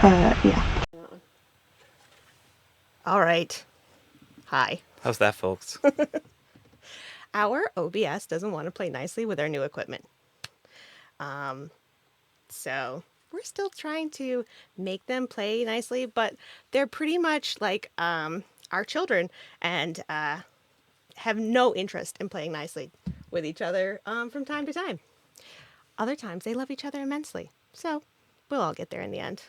Yeah. All right. Hi. How's that, folks? Our OBS doesn't want to play nicely with our new equipment. So we're still trying to make them play nicely, but they're pretty much like our children and have no interest in playing nicely with each other from time to time. Other times they love each other immensely. So we'll all get there in the end.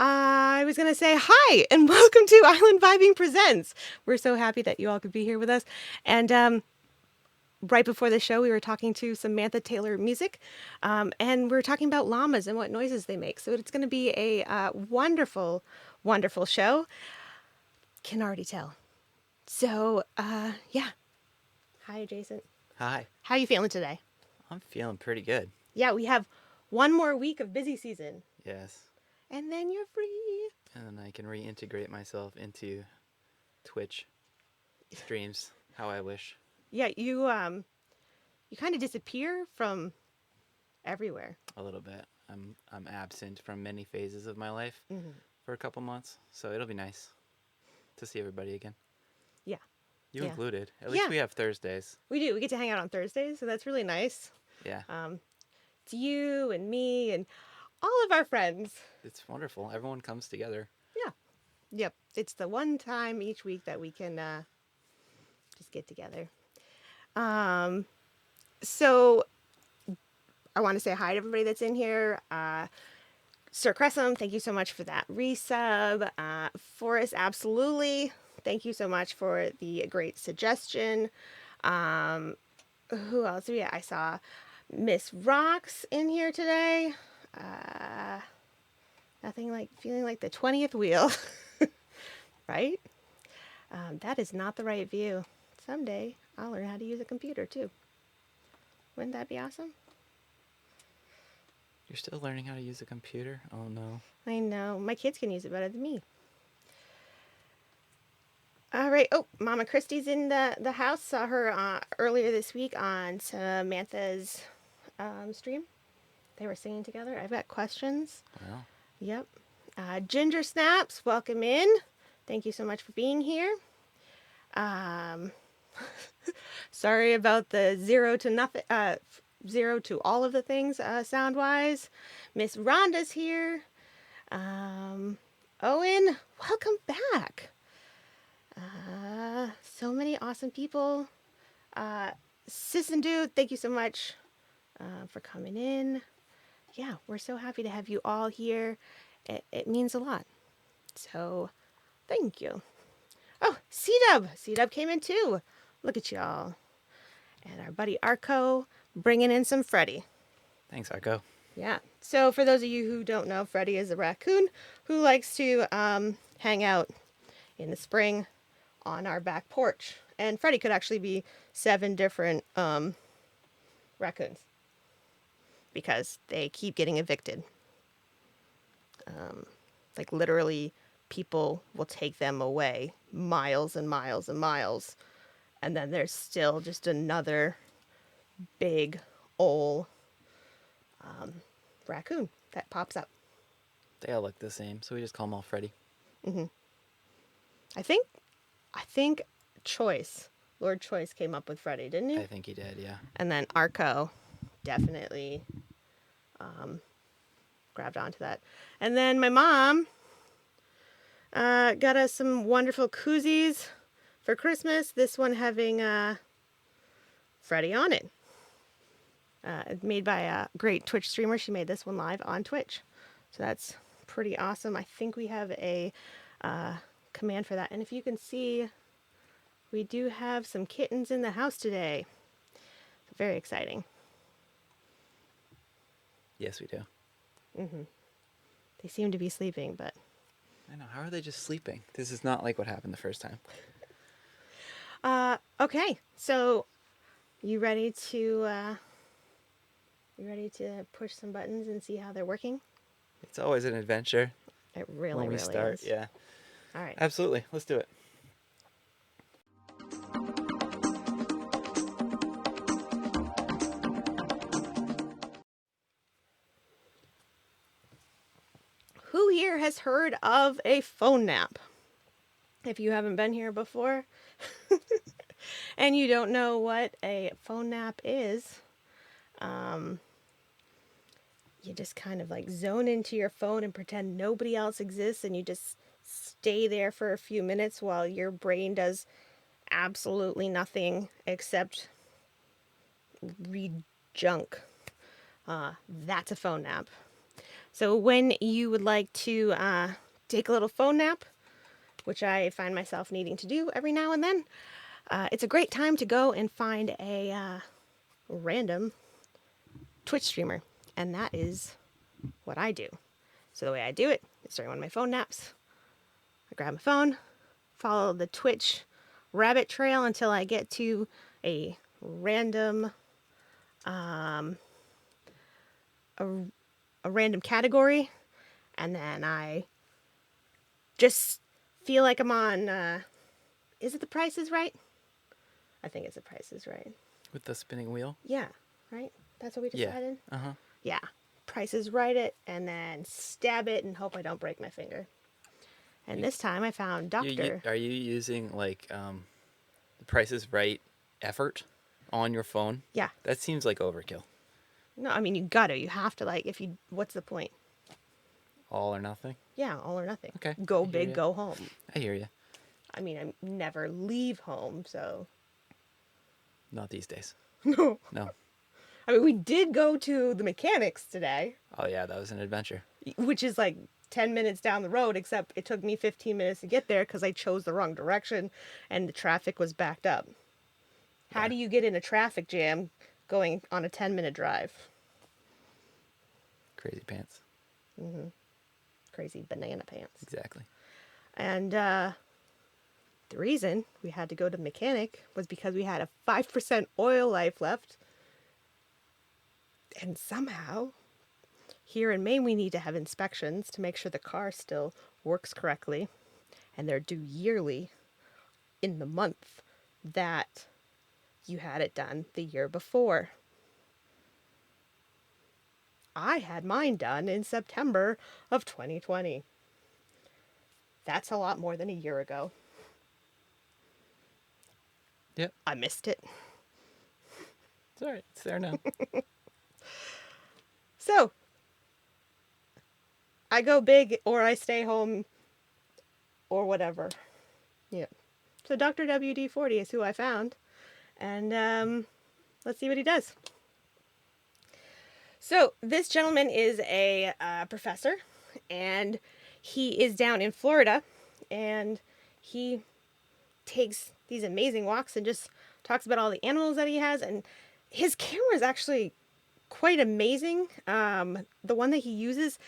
I was going to say hi and welcome to Island Vibing Presents. We're so happy that you all could be here with us. And right before the show, we were talking to Samantha Taylor Music, and we were talking about llamas and what noises they make. So it's going to be a wonderful, wonderful show. Can already tell. So, yeah. Hi, Jason. Hi. How are you feeling today? I'm feeling pretty good. Yeah, we have one more week of busy season, Yes. and then you're free. And then I can reintegrate myself into Twitch streams how I wish. Yeah, you kind of disappear from everywhere. A little bit. I'm absent from many phases of my life for a couple months, so it'll be nice to see everybody again. Yeah. You Yeah. included. At least Yeah. we have Thursdays. We do. We get to hang out on Thursdays, so that's really nice. Yeah. It's you and me and all of our friends. It's wonderful. Everyone comes together. Yeah. Yep. It's the one time each week that we can just get together. So I want to say hi to everybody that's in here. Sir Cressum, thank you so much for that resub. Forrest, absolutely. Thank you so much for the great suggestion. Who else? Yeah, I saw Miss Rocks in here today. Nothing like feeling like the 20th wheel, right? That is not the right view. Someday I'll learn how to use a computer too. Wouldn't that be awesome? You're still learning how to use a computer? Oh no. I know. My kids can use it better than me. All right. Oh, Mama Christie's in the house. Saw her earlier this week on Samantha's stream. They were singing together. I've got questions. Well, Yep. Ginger Snaps, welcome in. Thank you so much for being here. Sorry about the zero to nothing, zero to all of the things sound wise. Miss Rhonda's here. Owen, welcome back. So many awesome people. Sis and Dude, thank you so much for coming in. Yeah, we're so happy to have you all here. It means a lot. So, thank you. Oh, C-Dub. C-Dub came in too. Look at y'all. And our buddy Arco bringing in some Freddy. thanks, Arco. Yeah. So, for those of you who don't know, Freddy is a raccoon who likes to hang out in the spring on our back porch. And Freddy could actually be 7 different raccoons because they keep getting evicted. Like literally, people will take them away miles and miles and miles. And then there's still just another big old raccoon that pops up. They all look the same, so we just call them all Freddy. I think Choice, Lord Choice came up with Freddy, didn't he? I think he did, yeah. And then Arco definitely grabbed onto that. And then my mom got us some wonderful koozies for Christmas. This one having Freddy on it. Made by a great Twitch streamer. She made this one live on Twitch. So that's pretty awesome. I think we have a command for that. And if you can see, we do have some kittens in the house today. Very exciting. Yes, we do. They seem to be sleeping, but I know. How are they just sleeping? This is not like what happened the first time. okay. So you ready to push some buttons and see how they're working? It's always an adventure It really, when we really start. is. Yeah. All right. Absolutely. Let's do it. Who here has heard of a phone nap? If you haven't been here before and you don't know what a phone nap is, um, you just kind of like zone into your phone and pretend nobody else exists, and you just stay there for a few minutes while your brain does absolutely nothing except read junk. That's a phone nap. So when you would like to take a little phone nap, which I find myself needing to do every now and then, it's a great time to go and find a random Twitch streamer. And that is what I do. So the way I do it is during one of my phone naps, I grab my phone, follow the Twitch rabbit trail until I get to a random a, a random category, and then I just feel like I'm on is it The Price is Right? I think it's The Price is Right. With the spinning wheel? Yeah, right? That's what we Yeah. decided? Uh-huh. Yeah. Price is Right it, and then stab it and hope I don't break my finger. And this time I found Doctor. Are you using like the Price is Right effort on your phone? Yeah. That seems like overkill. No, I mean, you gotta. You have to, like, if you, what's the point? All or nothing? Yeah, all or nothing. Okay. Go I hear big, ya. go home. I hear you. I mean, I never leave home, so. Not these days. No. No. I mean, we did go to the mechanics today, Oh yeah, that was an adventure. which is like 10 minutes down the road, except it took me 15 minutes to get there because I chose the wrong direction and the traffic was backed up. How Yeah. do you get in a traffic jam going on a 10-minute drive? Crazy pants. Crazy banana pants. Exactly. And the reason we had to go to the mechanic was because we had a 5% oil life left. And somehow, here in Maine, we need to have inspections to make sure the car still works correctly. And they're due yearly in the month that you had it done the year before. I had mine done in September of 2020. That's a lot more than a year ago. Yep. I missed it. It's all right. It's there now. So, I go big or I stay home or whatever. Yeah. So Dr. WD-40 is who I found. And let's see what he does. So this gentleman is a professor, and he is down in Florida, and he takes these amazing walks and just talks about all the animals that he has. And his camera is actually quite amazing. The one that he uses,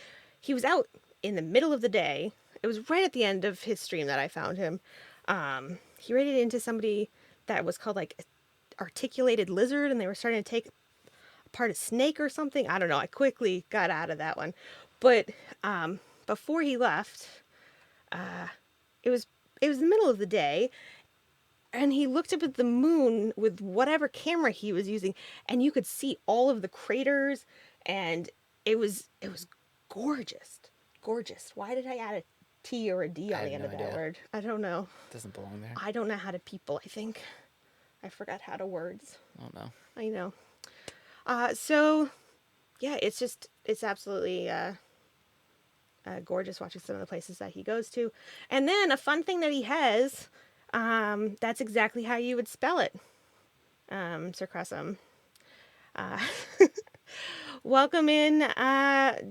he was out in the middle of the day. It was right at the end of his stream that I found him. He rated into somebody that was called like articulated lizard, and they were starting to take apart a snake or something. I don't know. I quickly got out of that one. But before he left, it was the middle of the day, and he looked up at the moon with whatever camera he was using, and you could see all of the craters, and it was gorgeous. Gorgeous. Why did I add a T or a D on I the have end no of that idea. word? I don't know. Doesn't belong there. I don't know how to people, I think. I forgot how to words. I don't know. I know. So, yeah, it's absolutely gorgeous watching some of the places that he goes to. And then a fun thing that he has, that's exactly how you would spell it, Sir Cressum. Welcome in,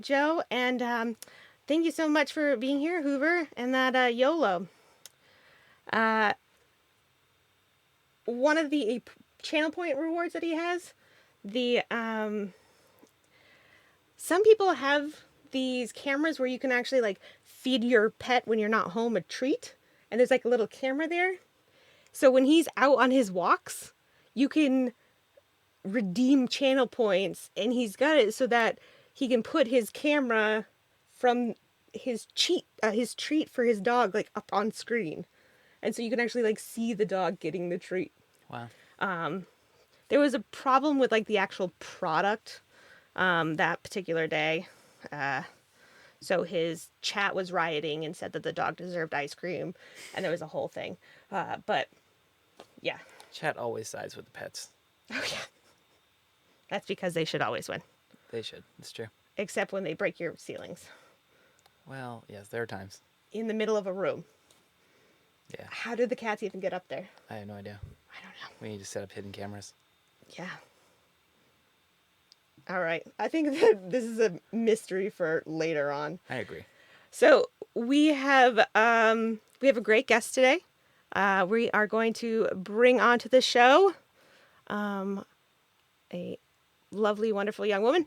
Joe, and thank you so much for being here, Hoover, and that YOLO. One of the channel point rewards that he has, some people have these cameras where you can actually like feed your pet when you're not home a treat, and there's like a little camera there. So when he's out on his walks, you can redeem channel points, and he's got it so that he can put his camera from his treat for his dog like up on screen, and so you can actually like see the dog getting the treat. Wow. There was a problem with like the actual product that particular day. So his chat was rioting and said that the dog deserved ice cream, and there was a whole thing. But yeah. Chat always sides with the pets. Oh yeah. That's because they should always win, They should. It's true. except when they break your ceilings Well, yes, there are times. in the middle of a room. Yeah, How did the cats even get up there? I have no idea. I don't know. We need to set up hidden cameras. Yeah. All right. I think that this is a mystery for later on. I agree. So we have a great guest today. We are going to bring onto the show a lovely, wonderful young woman,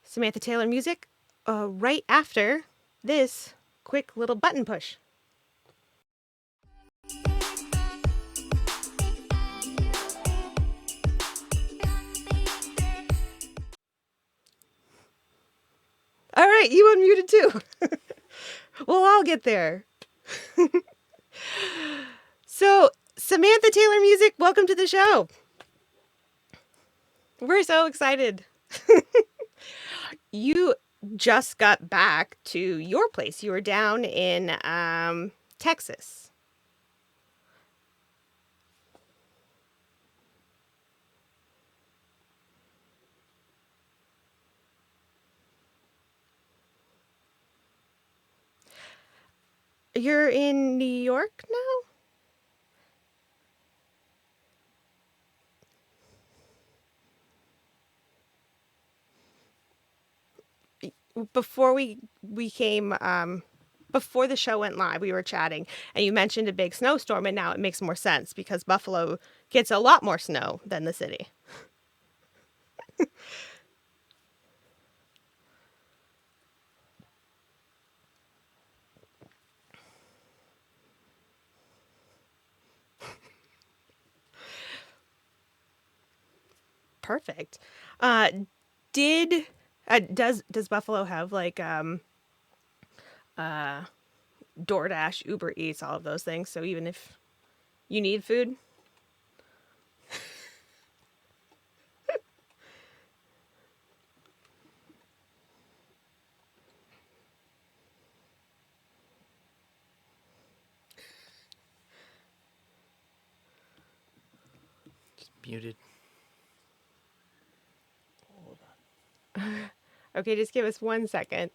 Samantha Taylor Music, right after this quick little button push. All right, you unmuted too. We'll all get there. So, Samantha Taylor Music, welcome to the show. We're so excited. You just got back to your place. You were down in Texas. You're in New York now? Before we came before the show went live, we were chatting and you mentioned a big snowstorm, and now it makes more sense because Buffalo gets a lot more snow than the city. Perfect. Did does Buffalo have like DoorDash, Uber Eats, all of those things? So even if you need food, Just muted. okay, just give us 1 second.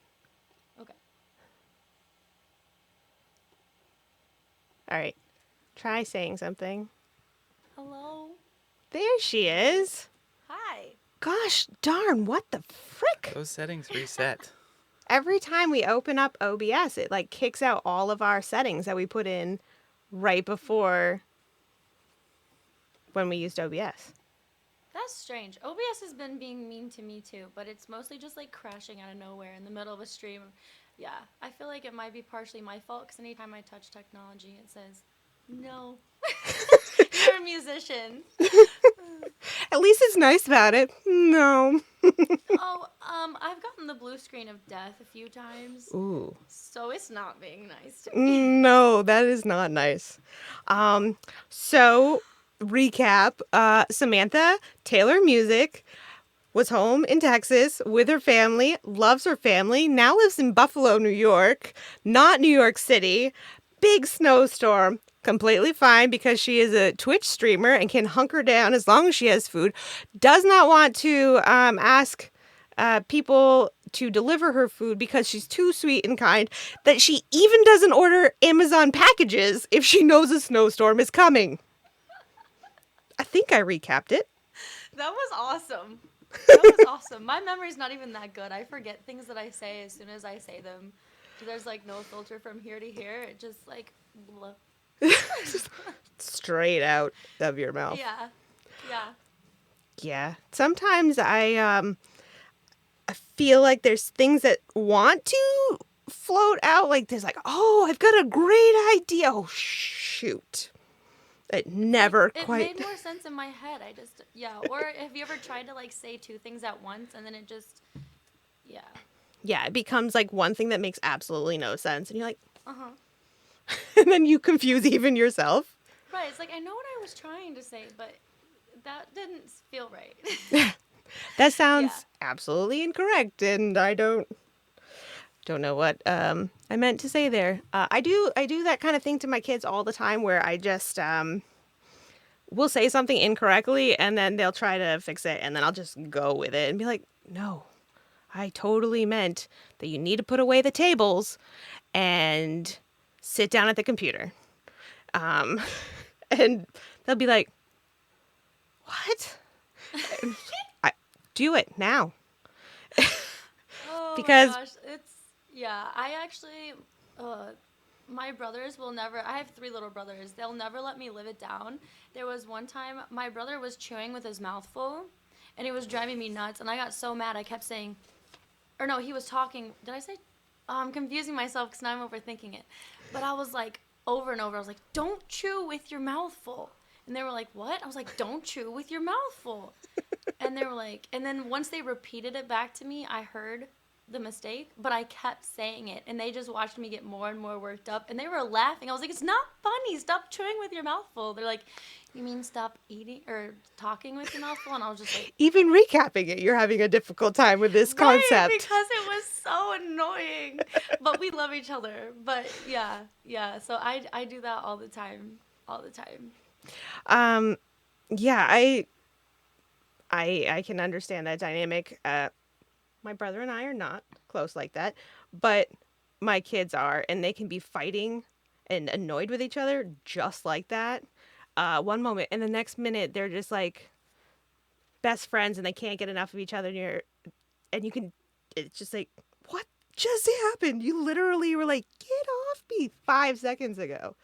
Okay. All right, try saying something. Hello. There she is. Hi. Gosh darn, what the frick? Those settings reset. Every time we open up OBS, it like kicks out all of our settings that we put in right before when we used OBS. That's strange. OBS has been being mean to me too, but it's mostly just like crashing out of nowhere in the middle of a stream. Yeah, I feel like it might be partially my fault because anytime I touch technology, it says, no, you're a musician. At least it's nice about it. No. Oh, I've gotten the blue screen of death a few times, Ooh. so it's not being nice to me. No, that is not nice. So recap, Samantha Taylor Music was home in Texas with her family, loves her family, now lives in Buffalo, New York, not New York City. Big snowstorm. Completely fine because she is a Twitch streamer and can hunker down as long as she has food. Does not want to ask people to deliver her food because she's too sweet and kind, that she even doesn't order Amazon packages if she knows a snowstorm is coming. I think I recapped it. That was awesome. That was awesome. My memory's not even that good. I forget things that I say as soon as I say them. There's like no filter from here to here. It just like, blah. Straight out of your mouth. Yeah. Yeah. Yeah. Sometimes I feel like there's things that want to float out. Like there's like, oh, I've got a great idea. Oh, shoot. It never It quite. made more sense in my head. I just, yeah. Or have you ever tried to like say two things at once and then it just, yeah. Yeah, it becomes like one thing that makes absolutely no sense. And you're like, Uh-huh. and then you confuse even yourself. Right. It's like, I know what I was trying to say, but that didn't feel right. That sounds absolutely incorrect. And I don't don't know what I meant to say there. I do that kind of thing to my kids all the time, where I just will say something incorrectly, and then they'll try to fix it, and then I'll just go with it and be like, no, I totally meant that you need to put away the tables and sit down at the computer. Um, and they'll be like, what? I do it now. Oh Because my gosh, yeah. I actually, my brothers will never. I have three little brothers. They'll never let me live it down. There was one time my brother was chewing with his mouth full, and it was driving me nuts. And I got so mad. I kept saying, or no, he was talking. Did I say? Oh, I'm confusing myself because now I'm overthinking it. But I was like over and over. I was like, "Don't chew with your mouth full." And they were like, "What?" I was like, "Don't chew with your mouth full." And they were like, and then once they repeated it back to me, I heard the mistake, but I kept saying it, and they just watched me get more and more worked up, and they were laughing. I was like, "It's not funny. Stop chewing with your mouth full." They're like, "You mean stop eating or talking with your mouth full?" And I was just like, even recapping it, you're having a difficult time with this right, concept. because it was so annoying. But we love each other. But yeah. So I do that all the time, all the time. Yeah, I can understand that dynamic. My brother and I are not close like that, but my kids are, and they can be fighting and annoyed with each other just like that. One moment, and the next minute they're just like best friends, and they can't get enough of each other. And you can, it's just like, what just happened? You literally were like, get off me 5 seconds ago.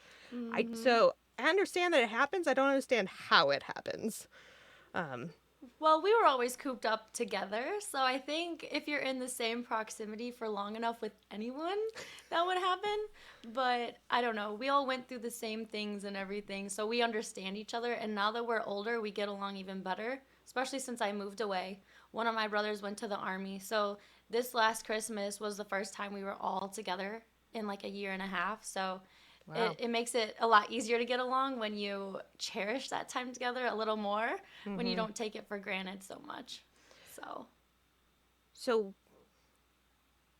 So I understand that it happens. I don't understand how it happens. Well, we were always cooped up together, so I think if you're in the same proximity for long enough with anyone, that would happen. But I don't know. We all went through the same things and everything, so we understand each other. And now that we're older, we get along even better, especially since I moved away. One of my brothers went to the army, so this last Christmas was the first time we were all together in like a year and a half. So Wow. it makes it a lot easier to get along when you cherish that time together a little more, when you don't take it for granted so much. So, So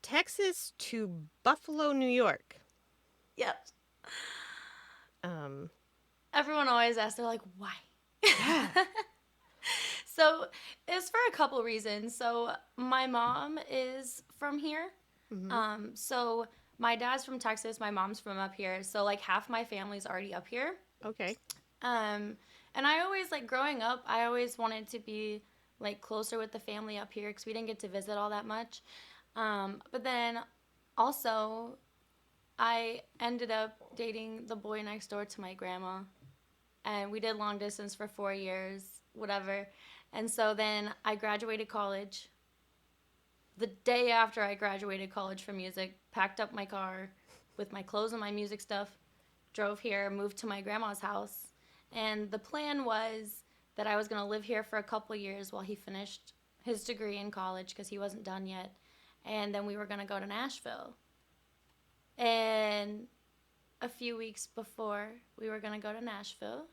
Texas to Buffalo, New York. yep. Um, Everyone always asks, they're like, why? yeah. So, it's for a couple reasons. So, my mom is from here. So my dad's from Texas, my mom's from up here. So, like, half my family's already up here. Okay. And I always, like, growing up, I always wanted to be, like, closer with the family up here because we didn't get to visit all that much. But then also, I ended up dating the boy next door to my grandma. And we did long distance for 4 years, whatever. And so then I graduated college. The day after I graduated college from music, packed up my car with my clothes and my music stuff, drove here, moved to my grandma's house. And the plan was that I was going to live here for a couple years while he finished his degree in college because he wasn't done yet. And then we were going to go to Nashville. And a few weeks before we were going to go to Nashville,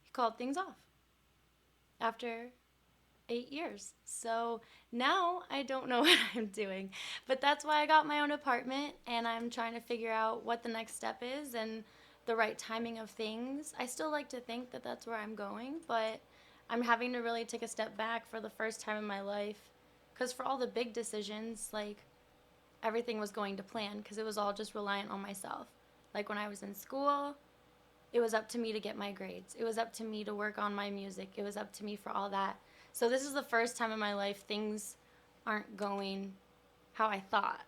he called things off after 8 years. So now I don't know what I'm doing. But that's why I got my own apartment, and I'm trying to figure out what the next step is and the right timing of things. I still like to think that that's where I'm going, but I'm having to really take a step back for the first time in my life. Because for all the big decisions, like, everything was going to plan because it was all just reliant on myself. Like, when I was in school, it was up to me to get my grades. It was up to me to work on my music. It was up to me for all that. So this is the first time in my life things aren't going how I thought.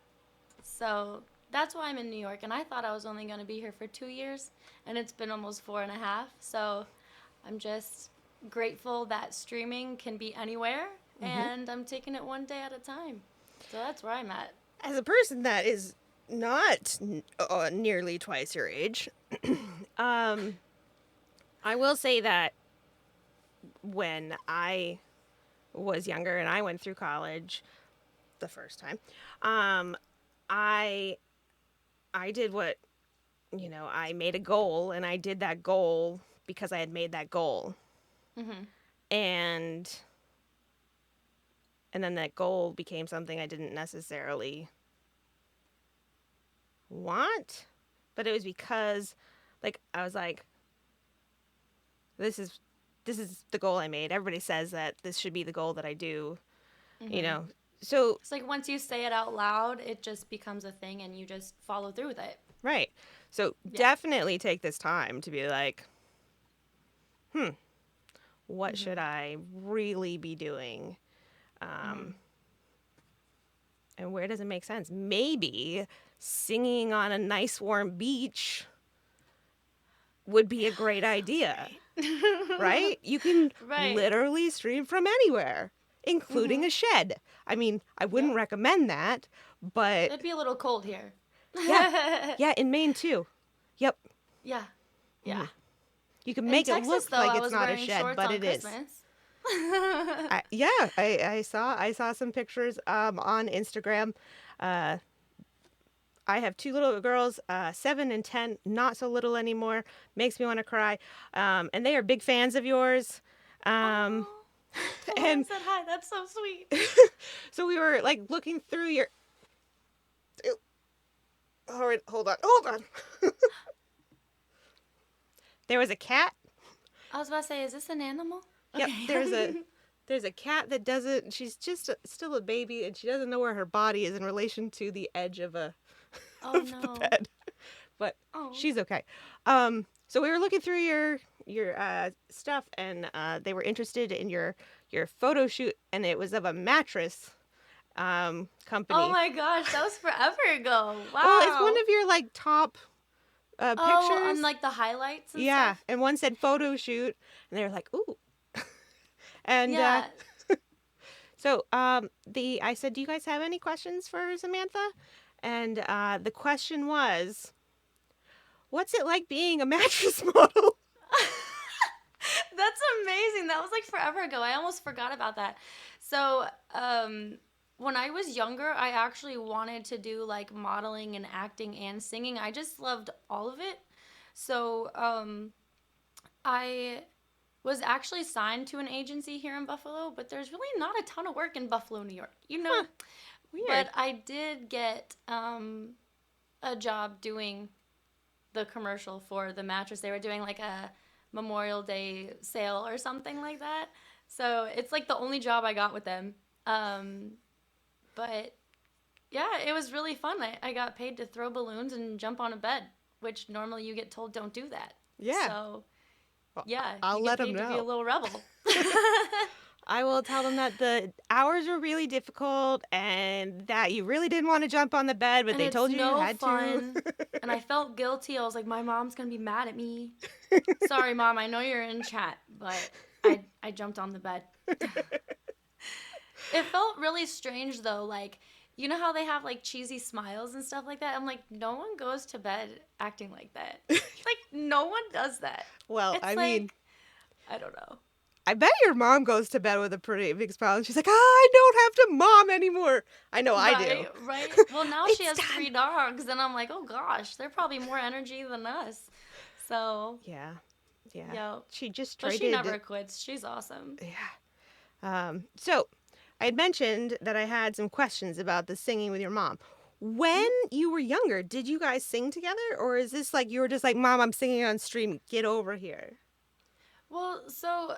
So that's why I'm in New York. And I thought I was only going to be here for 2 years, and it's been almost 4.5. So I'm just grateful that streaming can be anywhere, and I'm taking it one day at a time. So that's where I'm at. As a person that is not nearly twice your age, I will say that when I was younger and I went through college the first time, I did what, I made a goal, and I did that goal because I had made that goal. And then that goal became something I didn't necessarily want, but it was because, like, I was like, this is the goal I made. Everybody says that this should be the goal that I do, you know. So, It's like once you say it out loud, it just becomes a thing and you just follow through with it. right. So Yeah. definitely take this time to be like, what should I really be doing? And where does it make sense? Maybe singing on a nice warm beach would be a great idea, right? You can Right. literally stream from anywhere, including a shed. I mean, I wouldn't recommend that, but It'd be a little cold here. yeah, in Maine too. Yep. Yeah. Yeah. You can In make it Texas, look though, like I it's was not a wearing shed, shorts but on it is. Christmas. I saw some pictures on Instagram. I have two little girls, 7 and 10, not so little anymore. Makes me want to cry. And they are big fans of yours. Oh, And said hi. That's so sweet. so we were like looking through your. All right, hold on. There was a cat. I was about to say, is this an animal? Yep, Okay. there's a cat that doesn't. She's just still a baby, and she doesn't know where her body is in relation to the edge of the Oh no. bed. But Oh. she's okay. So we were looking through your stuff, and they were interested in your photo shoot, and it was of a mattress company. Oh my gosh, that was forever ago. Wow. Well, it's one of your like top Oh, pictures. on like the highlights and Yeah, stuff. and one said photo shoot, and they were like, ooh. And Yeah. so I said, do you guys have any questions for Samantha? And the question was, what's it like being a mattress model? That's amazing. That was like forever ago. I almost forgot about that. So, when I was younger, I actually wanted to do like modeling and acting and singing. I just loved all of it. So, I was actually signed to an agency here in Buffalo, but there's really not a ton of work in Buffalo, New York. You know, Weird. but I did get a job doing the commercial for the mattress. They were doing like a Memorial Day sale or something like that. So it's like the only job I got with them. But yeah, it was really fun. I got paid to throw balloons and jump on a bed, which normally you get told don't do that. Yeah. So yeah, I'll you let get 'em paid to be know. a little rebel. I will tell them that the hours were really difficult and that you really didn't want to jump on the bed, but And they it's told you no you had fun. to. And I felt guilty. I was like, my mom's gonna be mad at me. Sorry, mom. I know you're in chat, but I jumped on the bed. It felt really strange though. Like, you know how they have like cheesy smiles and stuff like that? I'm like, no one goes to bed acting like that. Like, no one does that. Well, It's I like, mean, I don't know. I bet your mom goes to bed with a pretty big smile and she's like, I don't have to mom anymore. I know I do. Right? Well, now she has It's 3 dogs, and I'm like, oh gosh, they're probably more energy than us. So, Yeah. Yeah. yo. She just But traded. she never quits. She's awesome. Yeah. So I had mentioned that I had some questions about the singing with your mom. When you were younger, did you guys sing together? Or is this like you were just like, Mom, I'm singing on stream, get over here? Well, so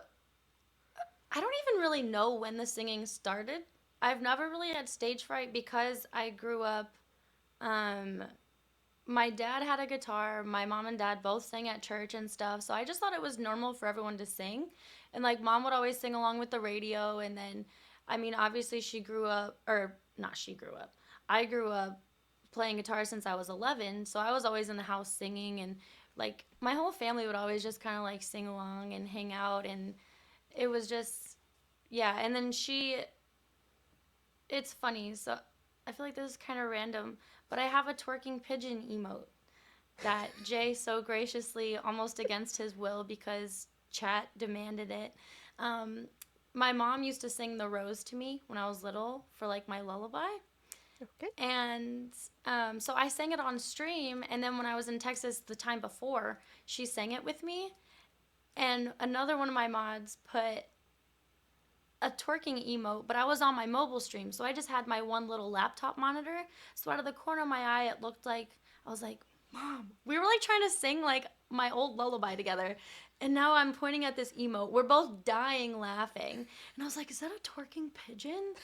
I don't even really know when the singing started. I've never really had stage fright because I grew up. My dad had a guitar. My mom and dad both sang at church and stuff. So I just thought it was normal for everyone to sing. And like mom would always sing along with the radio. And then, I mean, obviously she grew up, or not she grew up. I grew up playing guitar since I was 11. So I was always in the house singing. And like my whole family would always just kind of like sing along and hang out. And it was just, yeah. And then it's funny. So I feel like this is kind of random, but I have a twerking pigeon emote that Jay so graciously, almost against his will because chat demanded it. My mom used to sing The Rose to me when I was little for like my lullaby. Okay. And so I sang it on stream. And then when I was in Texas the time before, she sang it with me. And another one of my mods put a twerking emote, but I was on my mobile stream, so I just had my one little laptop monitor. So out of the corner of my eye, it looked like I I was like, Mom, we were like trying to sing like my old lullaby together. And now I'm pointing at this emote. We're both dying laughing. And I was like, is that a twerking pigeon?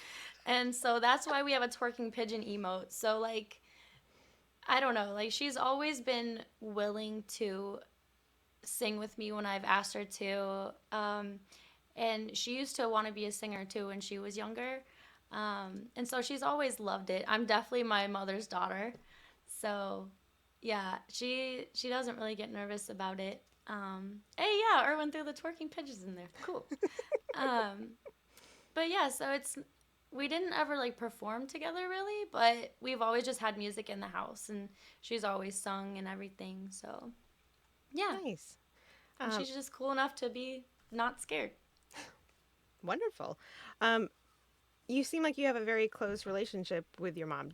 And so that's why we have a twerking pigeon emote. So like, I don't know, like she's always been willing to sing with me when I've asked her to. And she used to want to be a singer too when she was younger. And so she's always loved it. I'm definitely my mother's daughter. So yeah, she doesn't really get nervous about it. Hey, yeah, Erwin threw the twerking pigeons in there. Cool. But yeah, so we didn't ever like perform together really, but we've always just had music in the house, and she's always sung and everything. So yeah, Nice. and she's just cool enough to be not scared. Wonderful. You seem like you have a very close relationship with your mom.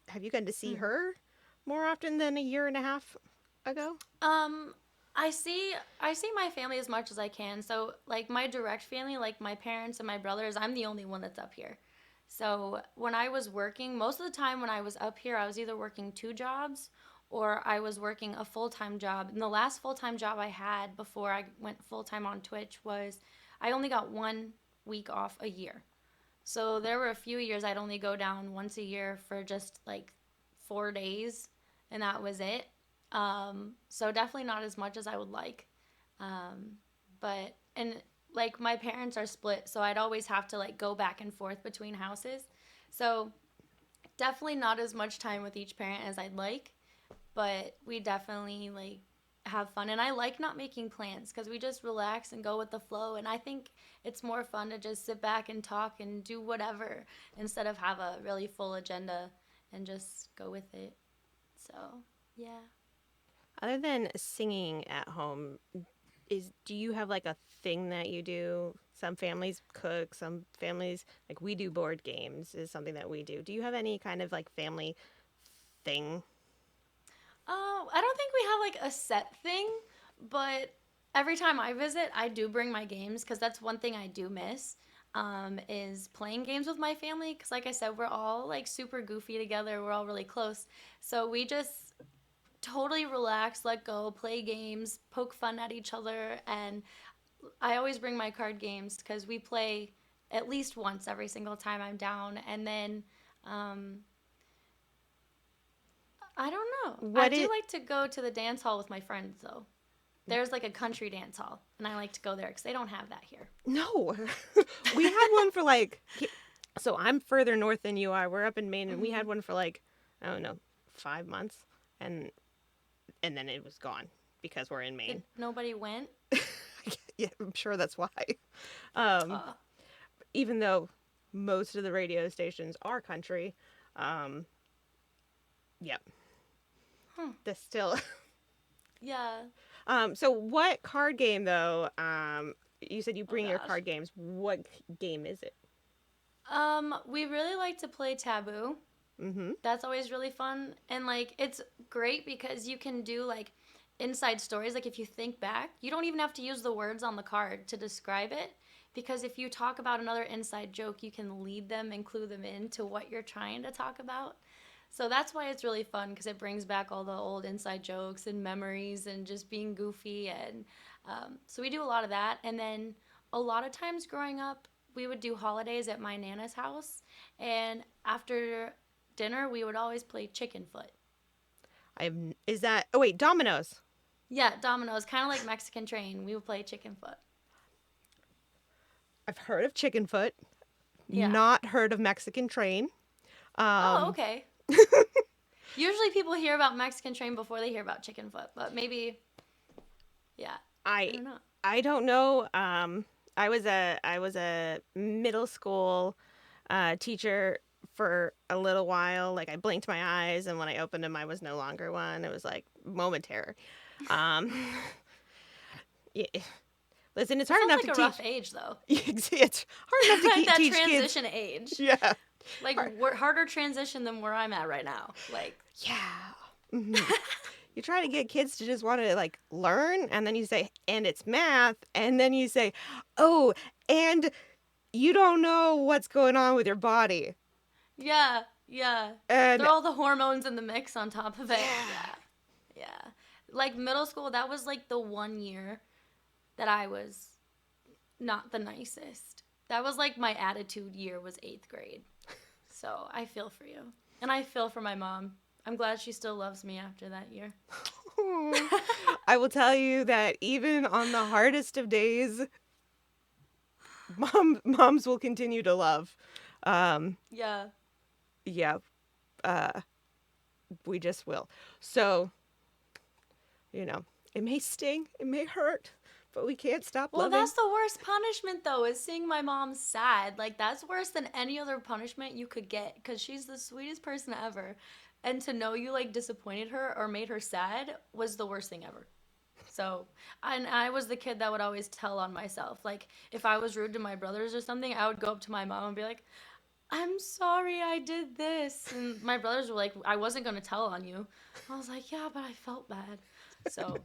Have you gotten to see her more often than a year and a half ago? I see my family as much as I can. So like my direct family, like my parents and my brothers, I'm the only one that's up here. So when I was working, most of the time when I was up here, I was either working 2 jobs or I was working a full-time job. And the last full-time job I had before I went full-time on Twitch was I only got 1 week off a year. So there were a few years I'd only go down once a year for just like 4 days, and that was it. So definitely not as much as I would like. But, and like my parents are split, so I'd always have to like go back and forth between houses. So definitely not as much time with each parent as I'd like, but we definitely like have fun. And I like not making plans because we just relax and go with the flow. And I think it's more fun to just sit back and talk and do whatever instead of have a really full agenda and just go with it. So, yeah. Other than singing at home, do you have like a thing that you do? Some families cook, some families like we do board games is something that we do. Do you have any kind of like family thing? Oh, I don't think we have like a set thing, but every time I visit, I do bring my games because that's one thing I do miss. Is playing games with my family because, like I said, we're all like super goofy together. We're all really close, so we just totally relax, let go, play games, poke fun at each other, and I always bring my card games because we play at least once every single time I'm down, and then I don't know. I do like to go to the dance hall with my friends, though. There's like a country dance hall, and I like to go there because they don't have that here. No, we had one for like, so I'm further north than you are. We're up in Maine, and we had one for like, I don't know, 5 months, and then it was gone because we're in Maine. Nobody went? Yeah, I'm sure that's why. Oh. Even though most of the radio stations are country, yep. That's still. Yeah. So what card game though? You said you bring your gosh. card games. What game is it? We really like to play Taboo. Mm-hmm. That's always really fun. And like it's great because you can do like inside stories. Like if you think back, you don't even have to use the words on the card to describe it. Because if you talk about another inside joke, you can lead them and clue them into what you're trying to talk about. So that's why it's really fun because it brings back all the old inside jokes and memories and just being goofy. And so we do a lot of that. And then a lot of times growing up, we would do holidays at my Nana's house. And after dinner, we would always play Chicken Foot. Oh wait, Dominoes. Yeah, Dominoes, kind of like Mexican Train. We would play Chicken Foot. I've heard of Chicken Foot. Yeah. Not heard of Mexican Train. Oh, okay. Usually people hear about Mexican Train before they hear about Chicken Foot, but maybe, yeah. I don't know. I don't know. I was a middle school teacher for a little while. Like I blinked my eyes, and when I opened them, I was no longer one. It was like momentary. Yeah. Listen, it's hard enough like to a rough teach. age, though. It's hard enough to that teach kids. transition age. Yeah. Like harder transition than where I'm at right now. Like, yeah. Mm-hmm. You try to get kids to just want to like learn, and then you say, and it's math, and then you say, oh, and you don't know what's going on with your body. yeah. And Throw all the hormones in the mix on top of it. Yeah. Yeah. Like middle school, that was like the one year that I was not the nicest. That was like my attitude year was 8th grade. So I feel for you. And I feel for my mom. I'm glad she still loves me after that year. I will tell you that even on the hardest of days, moms will continue to love. Yeah. Yeah, we just will. So, it may sting, it may hurt, but we can't stop Well, loving. that's the worst punishment, though, is seeing my mom sad. Like, that's worse than any other punishment you could get because she's the sweetest person ever. And to know you, like, disappointed her or made her sad was the worst thing ever. So, and I was the kid that would always tell on myself. Like, if I was rude to my brothers or something, I would go up to my mom and be like, I'm sorry I did this. And my brothers were like, I wasn't going to tell on you. I was like, yeah, but I felt bad. So,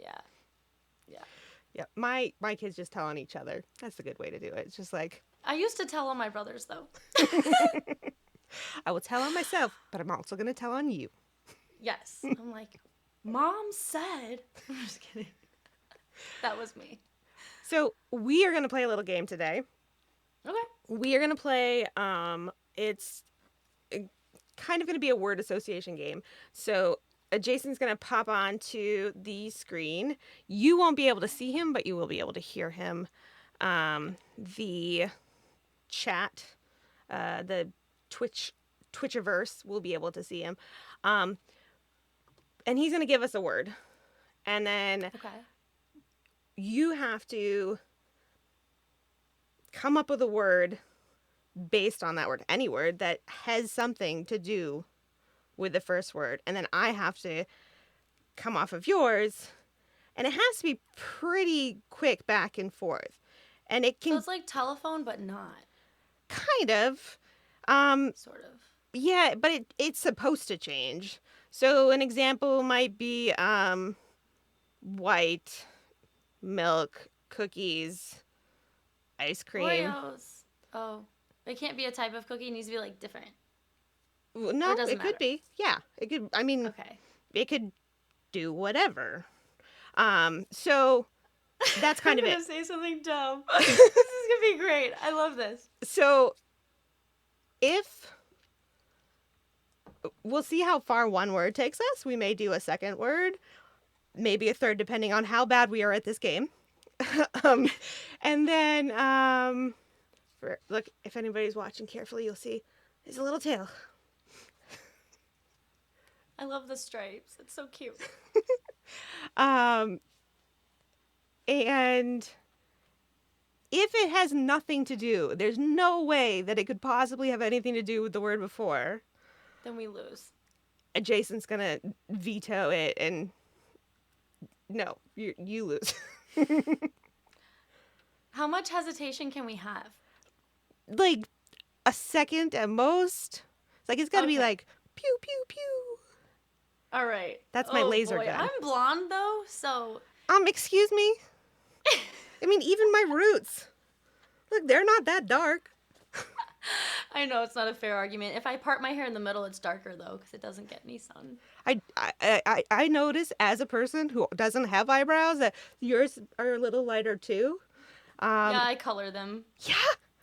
yeah. Yeah. Yeah, my kids just tell on each other. That's a good way to do it. It's just like, I used to tell on my brothers, though. I will tell on myself, but I'm also going to tell on you. Yes. I'm like, Mom said. I'm just kidding. That was me. So we are going to play a little game today. Okay. We are going to play, it's kind of going to be a word association game. So Jason's going to pop onto the screen. You won't be able to see him, but you will be able to hear him. The chat, the Twitchiverse will be able to see him. And he's going to give us a word. And then Okay. you have to come up with a word based on that word, any word that has something to do with the first word. And then I have to come off of yours, and it has to be pretty quick back and forth. And it So can it's like telephone, but not. kind of, Sort of. yeah, but it's supposed to change. So an example might be white, milk, cookies, ice cream. Oreos. Oh. It can't be a type of cookie. It needs to be like different. No, Or doesn't it could matter? be. Yeah, it could. I mean, Okay. it could do whatever. So that's kind of I'm it. gonna say something dumb. This is gonna be great. I love this. So if we'll see how far one word takes us, we may do a second word, maybe a third, depending on how bad we are at this game. And then, look, if anybody's watching carefully, you'll see there's a little tail. I love the stripes. It's so cute. And if it has nothing to do, there's no way that it could possibly have anything to do with the word before. Then we lose. Jason's gonna veto it, and no, you lose. How much hesitation can we have? Like a second at most. It's like it's gotta be Okay. like pew pew pew. All right. That's my laser boy. gun. I'm blonde though, so Excuse me. I mean, even my roots. Look, they're not that dark. I know it's not a fair argument. If I part my hair in the middle, it's darker though, because it doesn't get any sun. I notice as a person who doesn't have eyebrows that yours are a little lighter too. Yeah, I color them Yeah.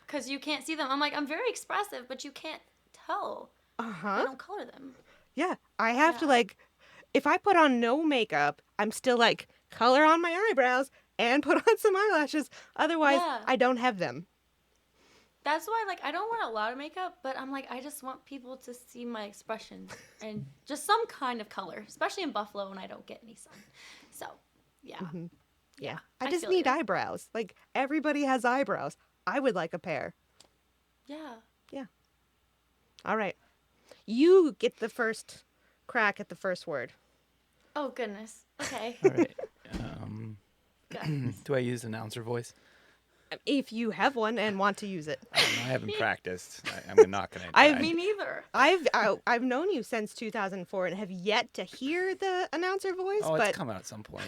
because you can't see them. I'm like, I'm very expressive, but you can't tell. I Uh-huh. don't color them. Yeah. I have to Yeah. like, if I put on no makeup, I'm still like color on my eyebrows and put on some eyelashes. Otherwise, Yeah. I don't have them. That's why, like, I don't wear a lot of makeup, but I'm like, I just want people to see my expression and just some kind of color, especially in Buffalo when I don't get any sun. So, yeah. Yeah. I I just feel need you. eyebrows. Like everybody has eyebrows. I would like a pair. Yeah. All right. You get the first crack at the first word. Oh, goodness. Okay. All right. Good. Do I use announcer voice? If you have one and want to use it. I don't know, I haven't practiced. I'm not gonna. Me neither. I've known you since 2004 and have yet to hear the announcer voice, Oh, but it's come out at some point.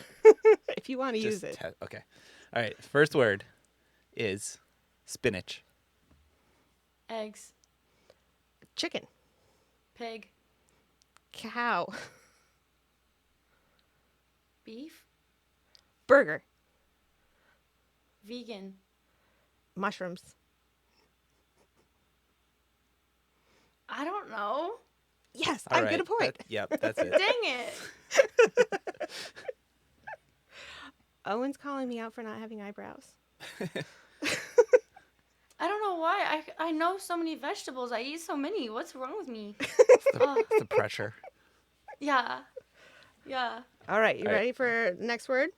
if you want to use it. Okay. All right. First word is spinach. Eggs. Chicken. Pig. Cow. Beef. Burger. Vegan. Mushrooms. I don't know. Yes, All I right. get a point. Yep, that's it. Dang it. Owen's calling me out for not having eyebrows. I don't know why. I know so many vegetables. I eat so many. What's wrong with me? It's the pressure. Yeah. Yeah. All right, you All right. ready for the next word?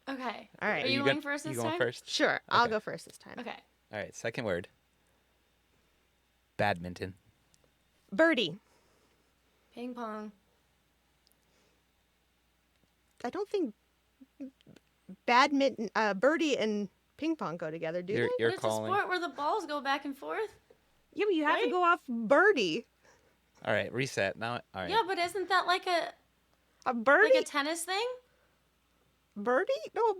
Okay. All right. Are you good? going first this You going time? first? Sure, I'll Okay. go first this time. Okay. All right. Second word. Badminton. Birdie. Ping pong. I don't think badminton, birdie and ping pong go together, do they? You're But it's calling. a sport where the balls go back and forth. Yeah, but you have to Right? go off birdie. All right. Reset. Now. All right. Yeah, but isn't that like A birdie? a tennis thing? Birdie? No,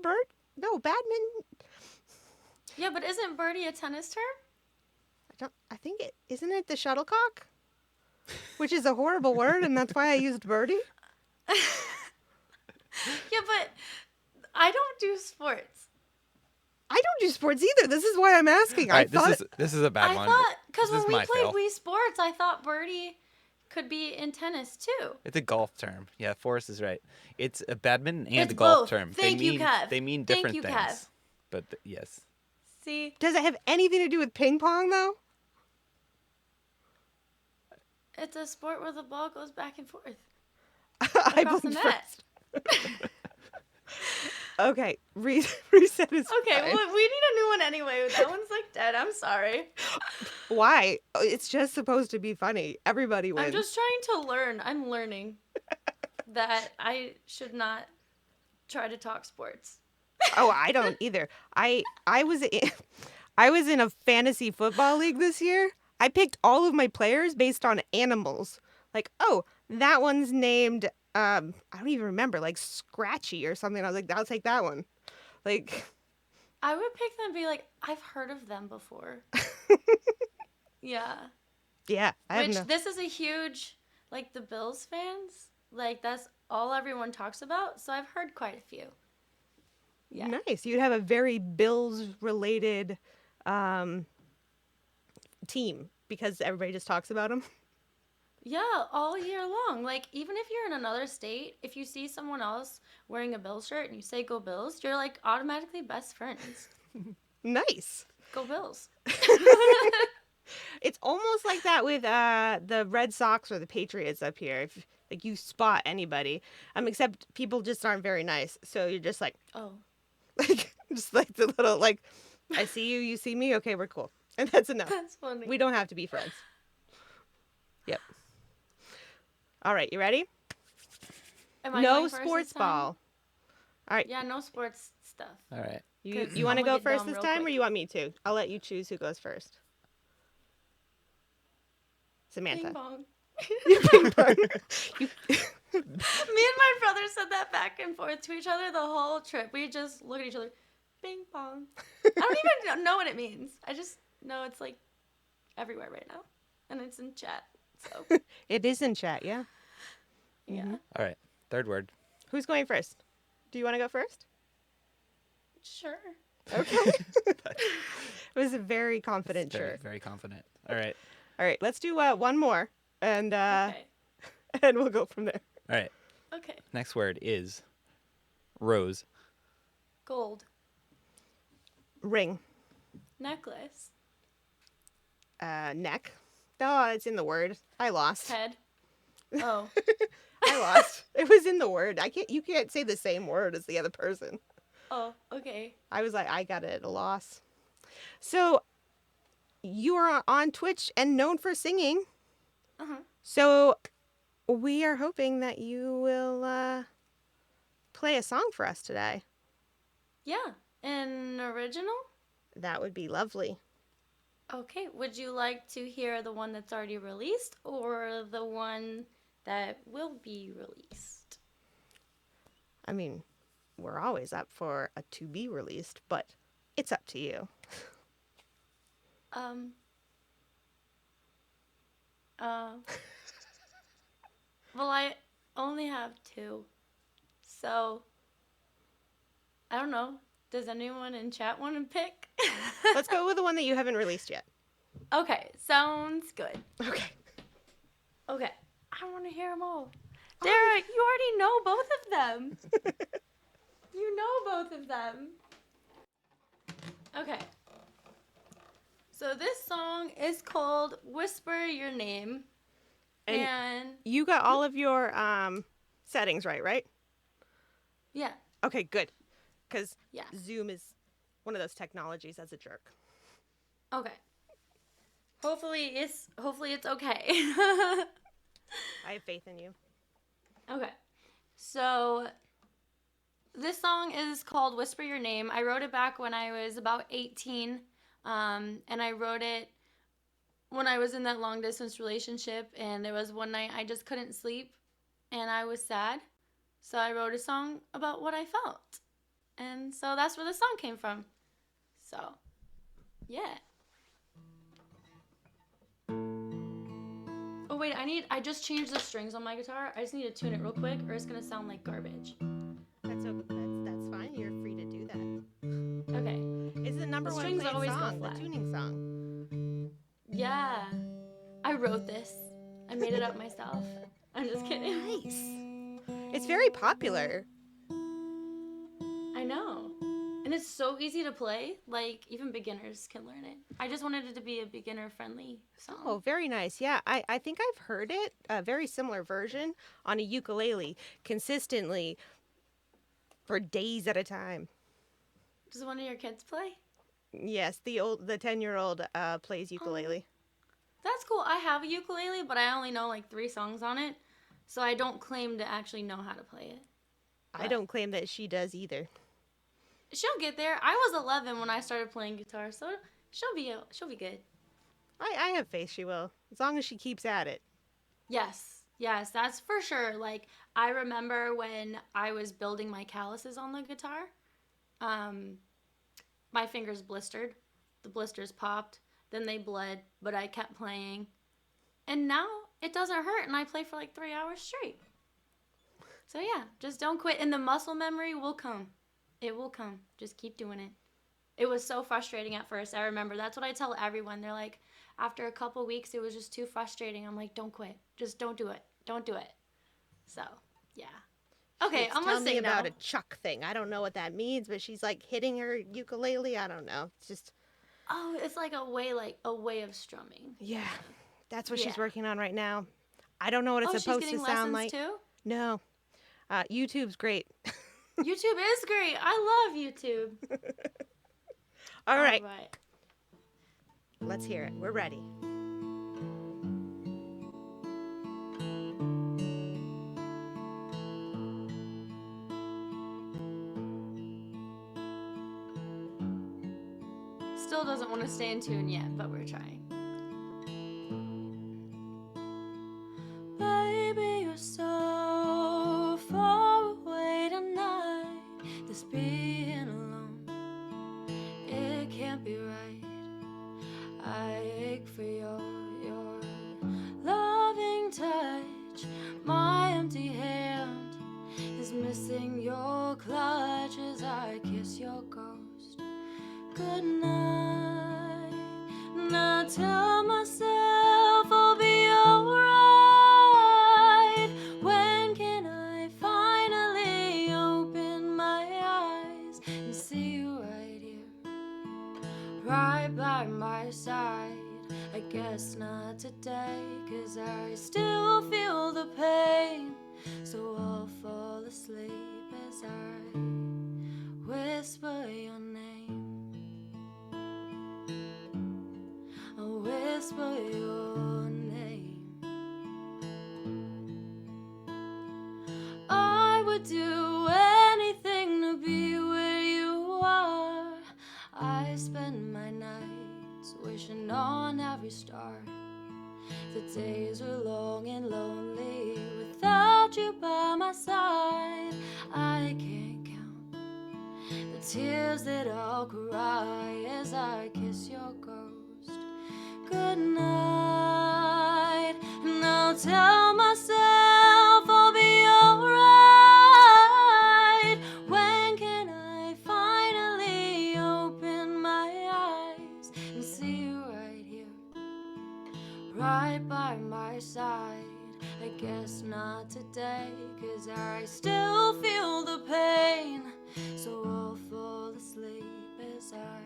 no, badminton. Yeah, but isn't birdie a tennis term? I think it isn't it the shuttlecock? Which is a horrible word, and that's why I used birdie. Yeah, but I don't do sports. I don't do sports either. This is why I'm asking. All right. I thought This is a bad I one. thought because This when is we my played fail. Wii Sports, I thought birdie could be in tennis too. It's a golf term. Yeah, Forrest is right. It's a badminton and It's a golf both. term. Thank they you, mean, Kev. They mean Thank different you, things. Kev. But yes. See, does it have anything to do with ping pong though? it's a sport where the ball goes back and forth I across the blinked net. first. Okay, reset is Okay, fine. well, we need a new one anyway. That one's like dead. I'm sorry. Why? It's just supposed to be funny. Everybody wins. I'm just trying to learn. I'm learning that I should not try to talk sports. Oh, I don't either. I was in a fantasy football league this year. I picked all of my players based on animals. Like, oh, that one's named I don't even remember, like Scratchy or something. I was like, I'll take that one. Like, I would pick them and be like, I've heard of them before. Yeah. yeah, I have Which no. this is a huge, like the Bills fans, like that's all everyone talks about. So I've heard quite a few. Yeah. Nice. You'd have a very Bills related team because everybody just talks about them. Yeah, all year long. Like even if you're in another state, if you see someone else wearing a Bills shirt and you say "Go Bills," you're like automatically best friends. Nice. Go Bills. It's almost like that with the Red Sox or the Patriots up here. If like you spot anybody, except people just aren't very nice. So you're just like, Oh, like just like the little like, I see you, you see me. Okay, we're cool, and that's enough. that's funny. We don't have to be friends. Yep. All right, you ready? Am I No going first sports this time? ball. All right. Yeah, no sports stuff. All right. You 'Cause you want to I'm gonna go get first dumb this real time, or quick. you want me to? I'll let you choose who goes first. Samantha. Ping pong. Ping pong. You- Me and my brother said that back and forth to each other the whole trip. We just look at each other, ping pong. I don't even know what it means. I just know it's like everywhere right now, and it's in chat. So It is in chat, yeah. yeah, All right. Third word. Who's going first? Do you want to go first? sure. Okay. It was a very confident Very, shirt. very confident. All right. All right, let's do one more, and Okay. and we'll go from there. All right. Okay. Next word is rose. Gold Ring. necklace. Neck. Oh, it's in the word. I lost. Head. Oh. I lost. It was in the word. You can't say the same word as the other person. Oh. Okay. I was like, I got it at a loss. So you are on Twitch and known for singing. Uh-huh. So we are hoping that you will play a song for us today. Yeah. An original. That would be lovely. Okay. Would you like to hear the one that's already released or the one that will be released? I mean, we're always up for a to be released, but it's up to you. Well, I only have two. So, I don't know. Does anyone in chat want to pick? Let's go with the one that you haven't released yet. Okay, sounds good. Okay. Okay, I want to hear them all. Derek, you already know both of them. You know both of them. Okay. So this song is called Whisper Your Name. And You got all of your settings right? yeah. Okay, good. Because Yeah. Zoom is one of those technologies that's a jerk. Okay. Hopefully it's okay. I have faith in you. Okay. So this song is called Whisper Your Name. I wrote it back when I was about 18. And I wrote it when I was in that long distance relationship, and there was one night I just couldn't sleep and I was sad. So I wrote a song about what I felt. And so that's where the song came from. So, yeah. Oh wait, I just changed the strings on my guitar. I just need to tune it real quick or it's going to sound like garbage. That's fine. You're free to do that. Okay. It's the number The one strings played always go song, the flat. tuning song. Yeah. I wrote this. I made it up myself. I'm just kidding. Nice. It's very popular. I know. And it's so easy to play. Like, even beginners can learn it. I just wanted it to be a beginner-friendly song. Oh, very nice. Yeah, I think I've heard it, a very similar version, on a ukulele consistently for days at a time. Does one of your kids play? Yes, the 10-year-old plays ukulele. That's cool. I have a ukulele, but I only know like 3 songs on it. So I don't claim to actually know how to play it. I don't claim that she does either. She'll get there. I was 11 when I started playing guitar, so she'll be good. I have faith she will, as long as she keeps at it. Yes, that's for sure. Like, I remember when I was building my calluses on the guitar, my fingers blistered. The blisters popped, then they bled, but I kept playing. And now it doesn't hurt, and I play for like 3 hours straight. So yeah, just don't quit, and the muscle memory will come. It will come. Just keep doing it. It was so frustrating at first. I remember that's what I tell everyone. They're like, after a couple weeks, it was just too frustrating. I'm like, don't quit. Just don't do it. Don't do it. So, yeah. Okay, She's I'm telling gonna me sing about now. a chuck thing. I don't know what that means, but she's like hitting her ukulele. I don't know. It's just Oh, it's like a way of strumming. yeah. That's what she's Yeah. working on right now. I don't know what it's She's supposed to getting sound lessons like. too? No, YouTube's great. YouTube is great. I love YouTube. All right, All right. let's hear it. We're ready. Still doesn't want to stay in tune yet, but we're trying. Baby, you're so far away tonight. This being alone, it can't be right. I ache for your loving touch. My empty hand is missing your clutch as I kiss your ghost. Good night. Now tell myself I'll be alright. When can I finally open my eyes and see you right here, right by my side? I guess not today, 'cause I still feel the pain. So I'll fall asleep as I whisper your name. I'll whisper your name. I would do anything to be where you are. I spend my nights wishing on every star. The days were long and lonely without you by my side. I can't count the tears that I'll cry as I kiss your ghost. Good night, and I'll tell myself I'll be alright. my side. I guess not today, 'cause I still feel the pain. So I'll fall asleep as I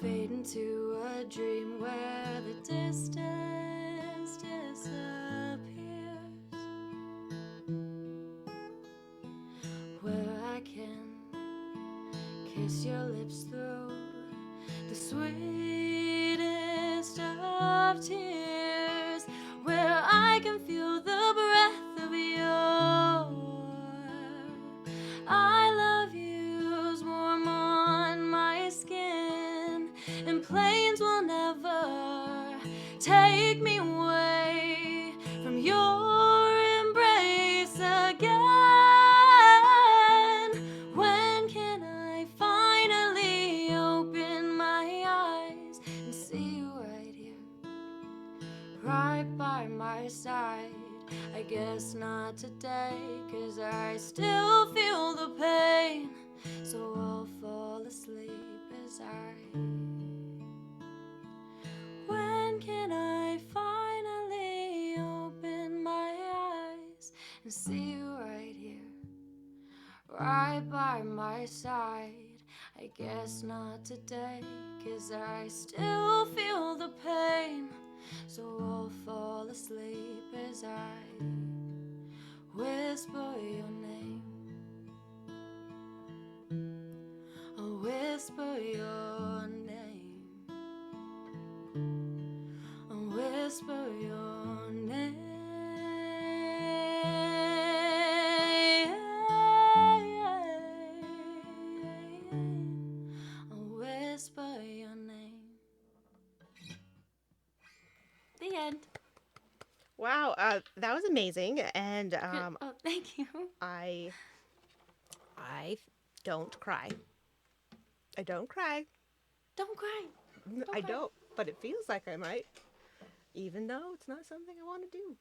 fade into a dream where the distance disappears, where I can kiss your lips through the sweetest of tears, where I can feel the breath of your I love you's warm on my skin, and planes will never take me away from your embrace again. When can I finally open my eyes and see you right here, right by my side? I guess not today, 'cause I still feel the pain. So I'll fall asleep as I When can I finally open my eyes and see you right here, right by my side? I guess not today, 'cause I still feel the pain. So I'll fall asleep as I whisper your name. I'll whisper your name. I'll whisper your name. I'll whisper your name. The end. Wow, that was amazing, and Oh, thank you. I don't cry. I don't cry. Don't cry. I cry. don't, but it feels like I might, even though it's not something I want to do.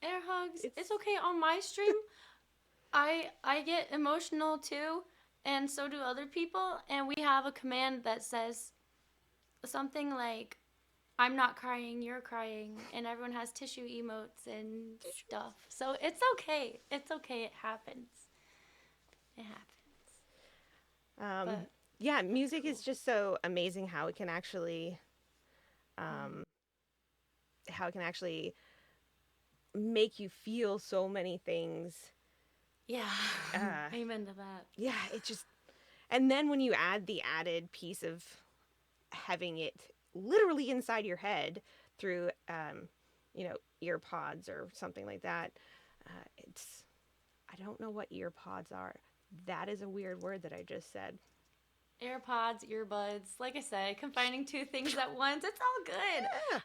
Air hugs. It's- It's okay. On my stream, I get emotional too, and so do other people. And we have a command that says something like, "I'm not crying, you're crying," and everyone has tissue emotes and stuff. So it's okay. It's okay. It happens. It happens. But Yeah, music is just so amazing how it can actually, um, how it can actually make you feel so many things. yeah, Uh, amen to that. Yeah, it just, and then when you add the added piece of having it literally inside your head through, ear pods or something like that, it's, I don't know what ear pods are. That is a weird word that I just said. AirPods, earbuds. Like I said, combining two things at once. It's all good. Yeah.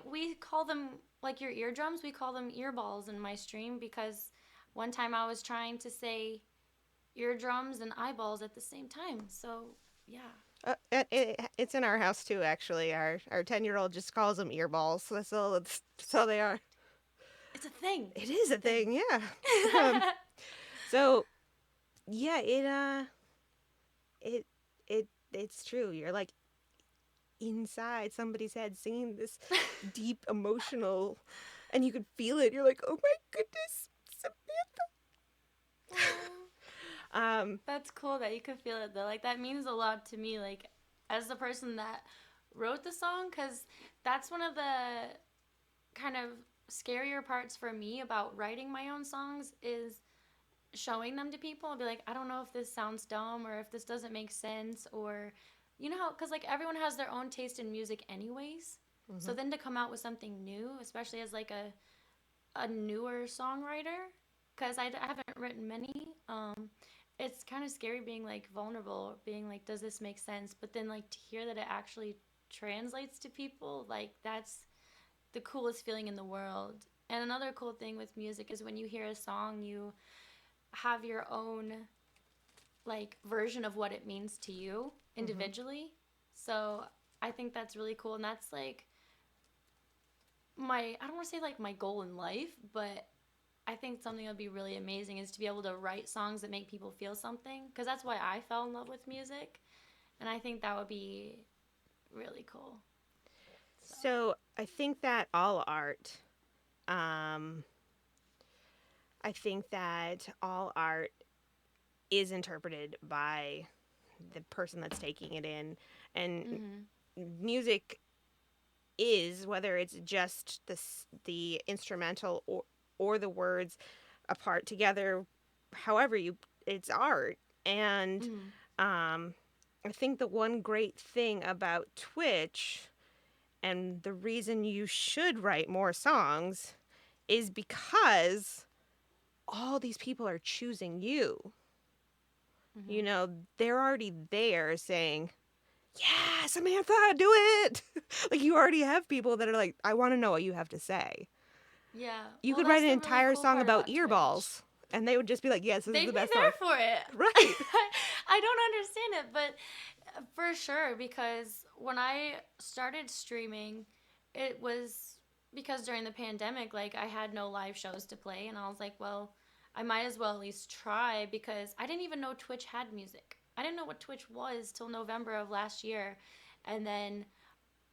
We call them, like your eardrums, we call them earballs in my stream, because one time I was trying to say eardrums and eyeballs at the same time. So yeah. It's in our house too, actually. Our 10-year-old just calls them earballs. That's all. That's all they are. It's a thing. It is a thing, yeah. Um, so, yeah, it's true. You're like inside somebody's head singing this deep emotional, and you could feel it. You're like, oh my goodness, Samantha. That's cool that you could feel it though. Like that means a lot to me, like as the person that wrote the song, because that's one of the kind of scarier parts for me about writing my own songs is showing them to people and be like, I don't know if this sounds dumb or if this doesn't make sense, or you know how, because like everyone has their own taste in music anyways. So then to come out with something new, especially as like a newer songwriter, because I haven't written many, it's kind of scary being like vulnerable, being like, does this make sense? But then like to hear that it actually translates to people, like that's the coolest feeling in the world. And another cool thing with music is when you hear a song, you have your own like version of what it means to you individually. So I think that's really cool, and that's like I don't want to say like my goal in life, but I think something that would be really amazing is to be able to write songs that make people feel something, because that's why I fell in love with music, and I think that would be really cool. So I think that all art, um, I think that all art is interpreted by the person that's taking it in, and Mm-hmm. music is, whether it's just the instrumental or the words apart together, however you, it's art. And Mm-hmm. um, I think the one great thing about Twitch, and the reason you should write more songs, is because all these people are choosing you. You Mm-hmm. know, they're already there saying, yeah, Samantha, do it. Like, you already have people that are like, I want to know what you have to say. Yeah. You Well, could write that's an the really entire cool song part about about Twitch. earballs, and they would just be like, yes, this is They'd the be best song. there for it. Right. I don't understand it, but for sure, because when I started streaming, it was because during the pandemic, like I had no live shows to play, and I was like, well, I might as well at least try because I didn't even know Twitch had music. I didn't know what Twitch was till November of last year, and then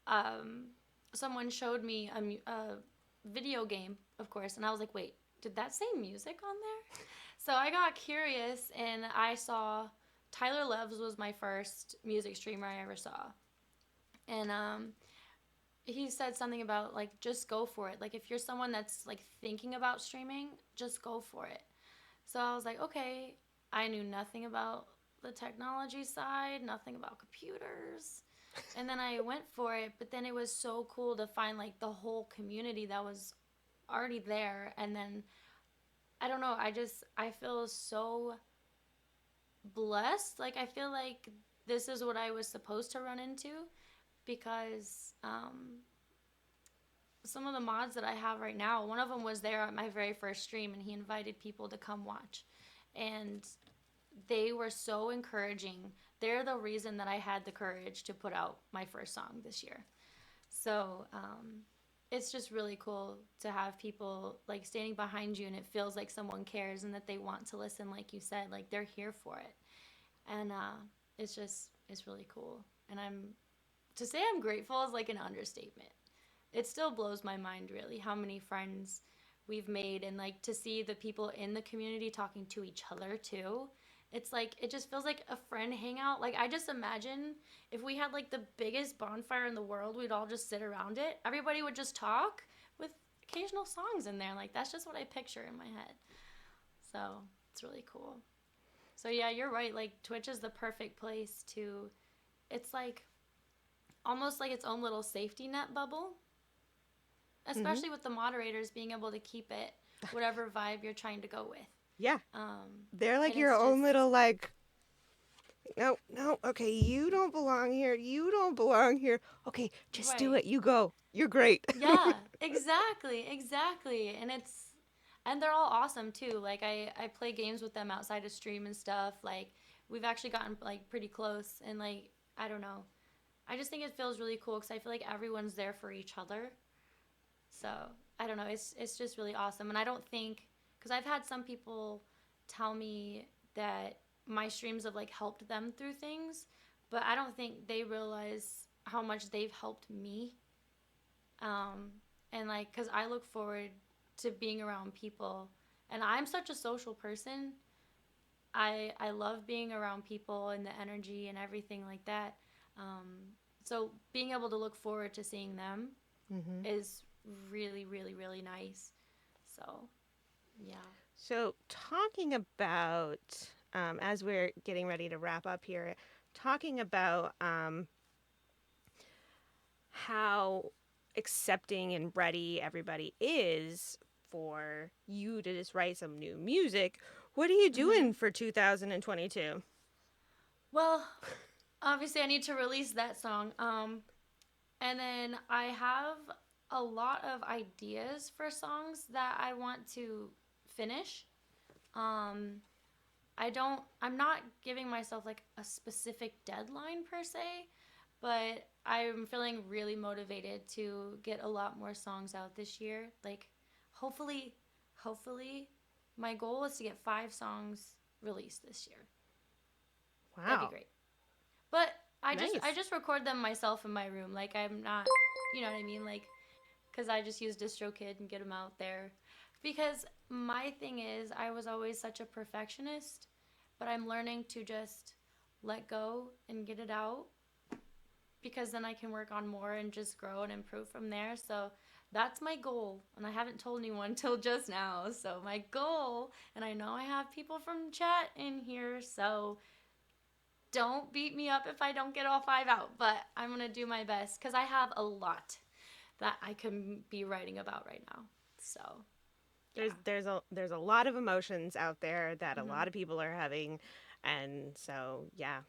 um, someone showed me a video game, of course, and I was like, wait, did that say music on there? So I got curious and I saw Tyler Levs was my first music streamer I ever saw. And he said something about like just go for it. Like if you're someone that's like thinking about streaming, just go for it. So I was like, okay, I knew nothing about the technology side, nothing about computers. And then I went for it, but then it was so cool to find like the whole community that was already there. And then I don't know, I feel so blessed. Like I feel like this is what I was supposed to run into because some of the mods that I have right now, one of them was there at my very first stream and he invited people to come watch. And they were so encouraging. They're the reason that I had the courage to put out my first song this year. So it's just really cool to have people like standing behind you and it feels like someone cares and that they want to listen, like you said, like they're here for it. And it's really cool. And to say I'm grateful is like an understatement. It still blows my mind really how many friends we've made and like to see the people in the community talking to each other too. It's like it just feels like a friend hangout. Like I just imagine if we had like the biggest bonfire in the world, we'd all just sit around it. Everybody would just talk with occasional songs in there. Like that's just what I picture in my head. So it's really cool. So yeah, you're right. Like Twitch is the perfect place to. It's like almost like its own little safety net bubble, Hmm. especially with the moderators being able to keep it whatever vibe you're trying to go with. Yeah. They're like And your it's own just little, like, no, no, okay, you don't belong here. You don't belong here. Okay, just do right. it. You go. You're great. Yeah, exactly, exactly. And they're all awesome too. Like I play games with them outside of stream and stuff. Like we've actually gotten like pretty close and like I don't know. I just think it feels really cool because I feel like everyone's there for each other. So I don't know. It's just really awesome. And I don't think because I've had some people tell me that my streams have like helped them through things, but I don't think they realize how much they've helped me. Um, and like, cause I look forward to being around people, and I'm such a social person. I love being around people and the energy and everything like that. So being able to look forward to seeing them Hmm. is really, really, really nice. So, yeah. So, talking about, as we're getting ready to wrap up here, talking about how accepting and ready everybody is for you to just write some new music, what are you Mm-hmm. doing for 2022? Well, obviously, I need to release that song. And then I have a lot of ideas for songs that I want to finish. Um, I'm not giving myself like a specific deadline per se, but I'm feeling really motivated to get a lot more songs out this year. Like, hopefully, hopefully, my goal is to get 5 songs released this year. That'd be Wow. great. But I Nice. just record them myself in my room. Like I'm not, you know what I mean? Like, because I just use DistroKid and get them out there. Because my thing is, I was always such a perfectionist, but I'm learning to just let go and get it out because then I can work on more and just grow and improve from there. So that's my goal. And I haven't told anyone till just now. So my goal, and I know I have people from chat in here, so don't beat me up if I don't get all 5 out, but I'm going to do my best because I have a lot that I can be writing about right now. So, yeah. There's a lot of emotions out there that a Mhm. lot of people are having, and so yeah,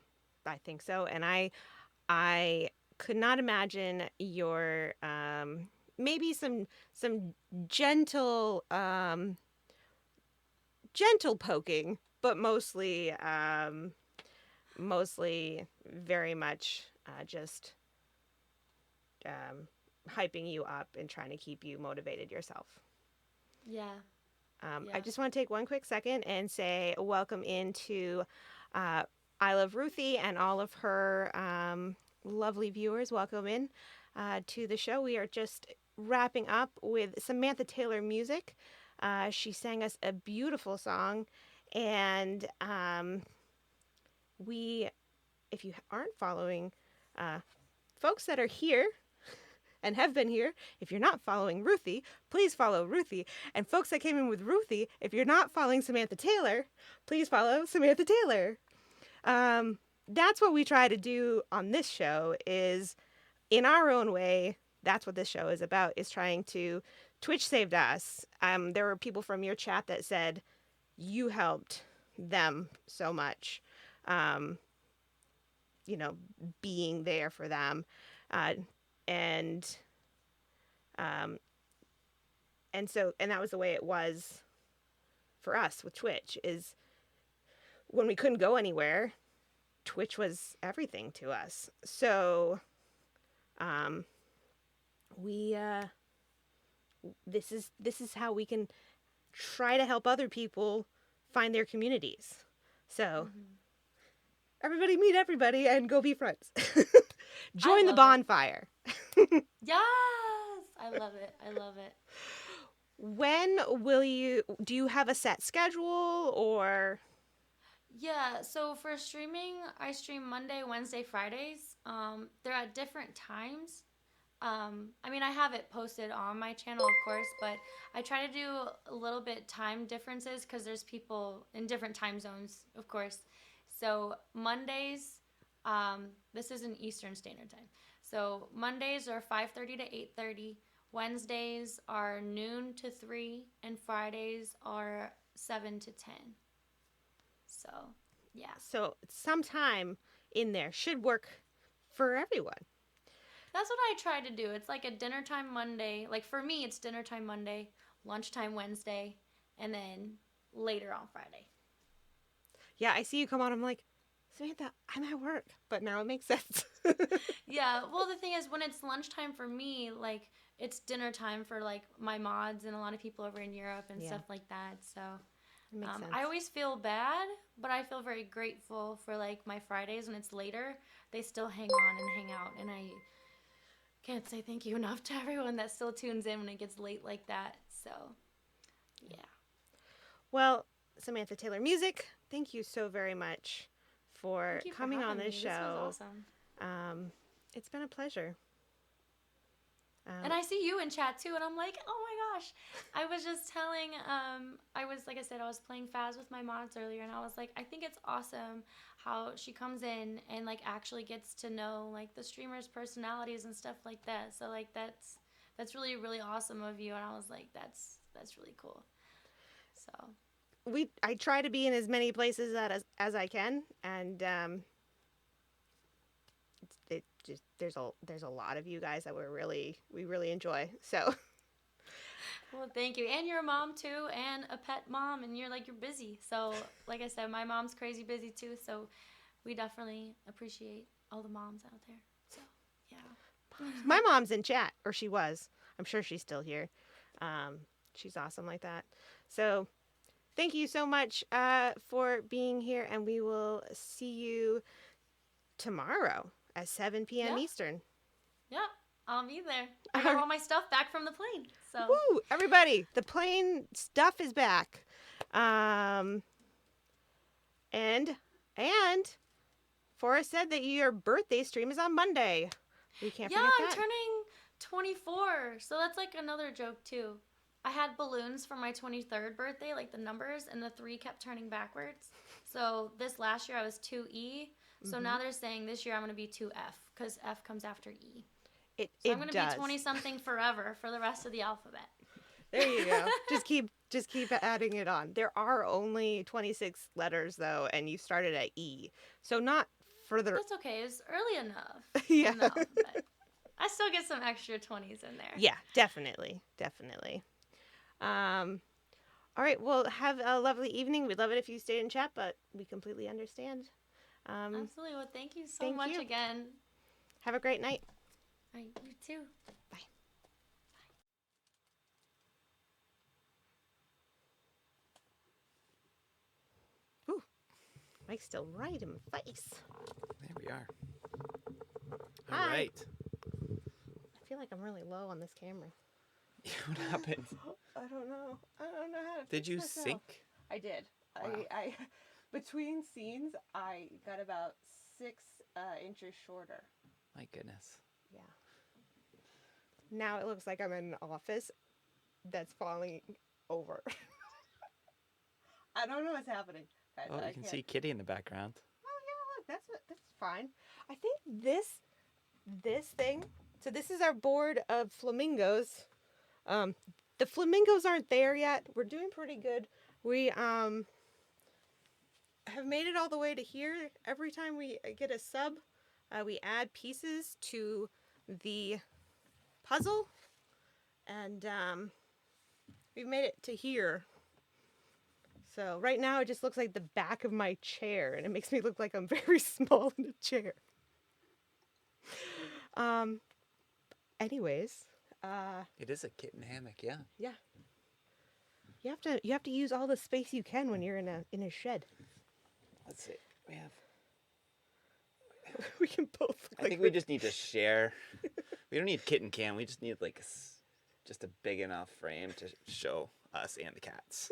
I think so. And I could not imagine your maybe some gentle gentle poking, but mostly very much just um, hyping you up and trying to keep you motivated yourself. Yeah. I Yeah. just want to take one quick second and say welcome into uh, I Love Ruthie and all of her lovely viewers. Welcome in to the show. We are just wrapping up with Samantha Taylor music. She sang us a beautiful song, and we, if you aren't following folks that are here and have been here, if you're not following Ruthie, please follow Ruthie. And folks that came in with Ruthie, if you're not following Samantha Taylor, please follow Samantha Taylor. That's what we try to do on this show is in our own way. That's what this show is about, is trying to Twitch saved us. There were people from your chat that said you helped them so much. Um, you know, being there for them. Uh, and um, and that was the way it was for us with Twitch, is when we couldn't go anywhere, Twitch was everything to us. So um, we this is how we can try to help other people find their communities. So everybody meet everybody and go be friends. Join the love it. bonfire. Yes. I love it. I love it. When do you have a set schedule or? Yeah, so for streaming, I stream Monday, Wednesday, Fridays. They're at different times. I mean, I have it posted on my channel, of course, but I try to do a little bit time differences because there's people in different time zones, of course. So Mondays, this is in Eastern Standard Time. So Mondays are 5:30 to 8:30. Wednesdays are noon to 3, and Fridays are 7 to 10. So, yeah. So sometime in there should work for everyone. That's what I try to do. It's like a dinner time Monday. Like for me, it's dinner time Monday, lunchtime Wednesday, and then later on Friday. Yeah, I see you come on. I'm like, Samantha, I'm at work, but now it makes sense. Yeah, well, the thing is, when it's lunchtime for me, like it's dinner time for like my mods and a lot of people over in Europe and Yeah. stuff like that. So It makes sense. I always feel bad, but I feel very grateful for like my Fridays when it's later. They still hang on and hang out, and I can't say thank you enough to everyone that still tunes in when it gets late like that. So, yeah. Well, Samantha Taylor Music, thank you so very much for Thank you for coming on having this me. show. This was awesome. It's been a pleasure. And I see you in chat too, and I'm like, oh my gosh. I was just telling, like I said, I was playing Faz with my mods earlier, and I was like, I think it's awesome how she comes in and like actually gets to know like the streamers' personalities and stuff like that. So like that's really really awesome of you, and I was like, that's really cool. So I try to be in as many places as I can, and it just there's a lot of you guys that we really enjoy. So well, thank you. And you're a mom too, and a pet mom, and you're busy. So, like I said, my mom's crazy busy too. So, we definitely appreciate all the moms out there. So, yeah. my mom's in chat, or she was. I'm sure she's still here. She's awesome like that. So thank you so much for being here, and we will see you tomorrow. at 7 p.m. Yeah. Eastern. Yeah, I'll be there. I got all my stuff back from the plane. So Woo! Everybody, the plane stuff is back. Um, and Forrest said that your birthday stream is on Monday. We can't yeah, forget I'm that. turning 24. So that's like another joke too. I had balloons for my 23rd birthday, like the numbers, and the 3 kept turning backwards. So this last year I was 2E. So now they're saying this year I'm going to be 2F because F comes after E. So I'm going to be 20 something forever for the rest of the alphabet. There you go. just keep adding it on. There are only 26 letters though, and you started at E. So not further. That's okay. It's early enough Yeah. in the alphabet. I still get some extra 20s in there. Yeah, definitely. All right, well, have a lovely evening. We'd love it if you stayed in chat, but we completely understand. Absolutely. Well, thank you so Thank much you. again. Have a great night. All right, you too. Bye. Ooh, Mike's still right in my face. There we are. Hi. All right. I feel like I'm really low on this camera. What happened? I don't know. I don't know how to. Did you sync? I did. Wow. I between scenes, I got about 6 inches shorter. My goodness. Yeah. Now it looks like I'm in an office that's falling over. I don't know what's happening. Guys, Oh, you can see Kitty in the background. Oh yeah, look, that's fine. I think this thing. So this is our board of flamingos. The flamingos aren't there yet. We're doing pretty good. We have made it all the way to here. Every time we get a sub, we add pieces to the puzzle, and we've made it to here. So right now it just looks like the back of my chair, and it makes me look like I'm very small in a chair. Anyways, It is a kitten hammock, yeah. yeah. You have to use all the space you can when you're in a shed. Let's see. We have. We can both. I think we just need to share. We don't need kitten cam. We just need like just a big enough frame to show us and the cats.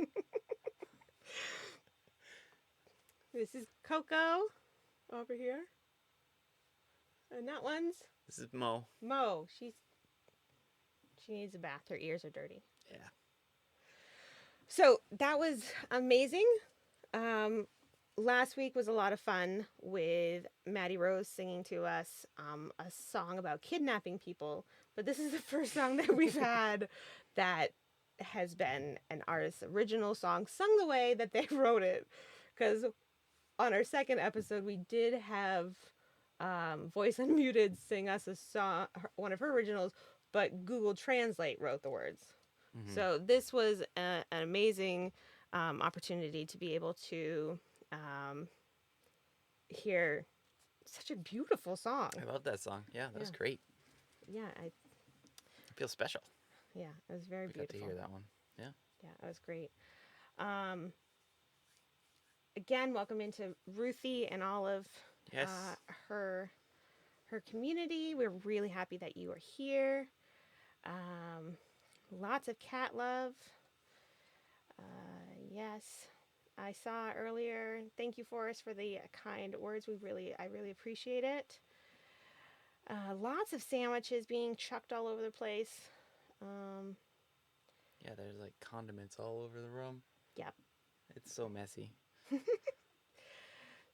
This is Coco over here, and that one's This is Mo. Mo. She needs a bath. Her ears are dirty. Yeah. So that was amazing. Last week was a lot of fun with Maddie Rose singing to us a song about kidnapping people. But this is the first song that we've had that has been an artist's original song, sung the way that they wrote it. Because on our second episode, we did have Voice Unmuted sing us a song, one of her originals, but Google Translate wrote the words. Mm-hmm. So this was an amazing opportunity to be able to hear such a beautiful song. I love that song. Yeah, that was great. Yeah, I feel special. Yeah, it was very beautiful. Got to hear that one. Yeah. Yeah, it was great. Again, welcome into Ruthie and all of her community. We're really happy that you are here. Lots of cat love. Yes, I saw earlier. Thank you, Forrest, for the kind words. I really appreciate it. Lots of sandwiches being chucked all over the place. Yeah, there's like condiments all over the room. Yep. It's so messy.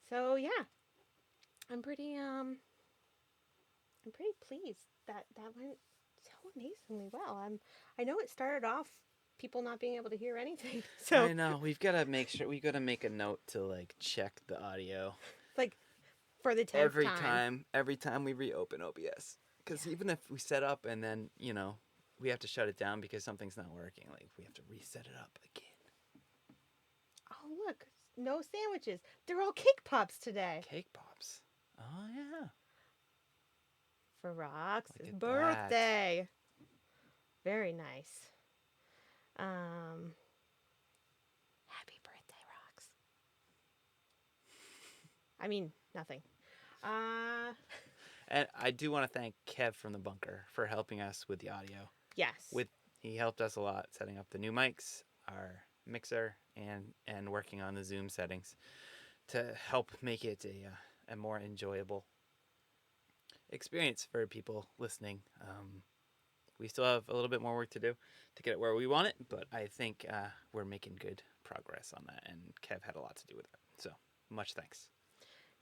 So yeah, I'm pretty pleased that went so amazingly well. I know it started off people not being able to hear anything. So I know we've got to make sure we got to make a note to like check the audio like for the 10th every time we reopen OBS, because even if we set up and then we have to shut it down because something's not working, like we have to reset it up again. Oh look, no sandwiches. They're all cake pops today. Cake pops. Oh yeah. For Rox's Look at birthday. Very nice. Happy birthday, Rox. I mean, nothing. And I do want to thank Kev from the bunker for helping us with the audio. Yes. He helped us a lot setting up the new mics, our mixer, and working on the Zoom settings to help make it a more enjoyable experience for people listening. We still have a little bit more work to do to get it where we want it, but I think we're making good progress on that, and Kev had a lot to do with it. So much thanks.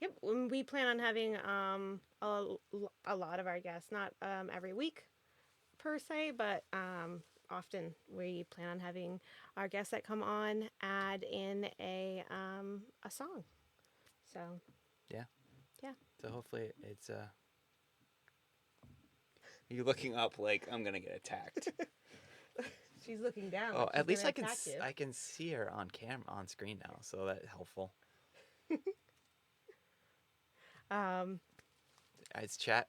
Yep, we plan on having a lot of our guests, not every week per se, but often we plan on having our guests that come on add in a song. So Yeah. Yeah. So hopefully it's you looking up like I'm gonna get attacked. she's looking down. Oh, like she's at least gonna I can attack you. I can see her on screen now, so that's helpful.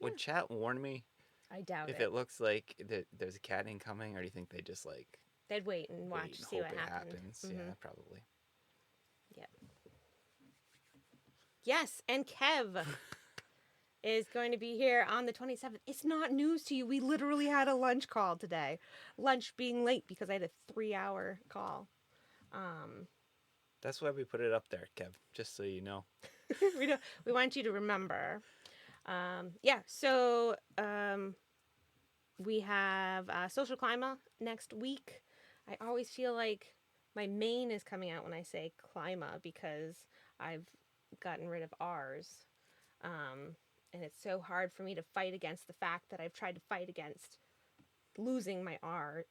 Would chat warn me I doubt if it. it looks like there's a cat incoming, or do you think they just like They'd wait and watch, wait and see hope what it happened. happens? Mhm. Yeah, probably. Yep. Yes, and Kev is going to be here on the 27th. It's not news to you. We literally had a lunch call today. Lunch being late because I had a 3-hour call. That's why we put it up there, Kev. Just so you know. We want you to remember. Yeah, so we have Social Clima next week. I always feel like my main is coming out when I say Clima because I've gotten rid of R's. And it's so hard for me to fight against the fact that I've tried to fight against losing my R's.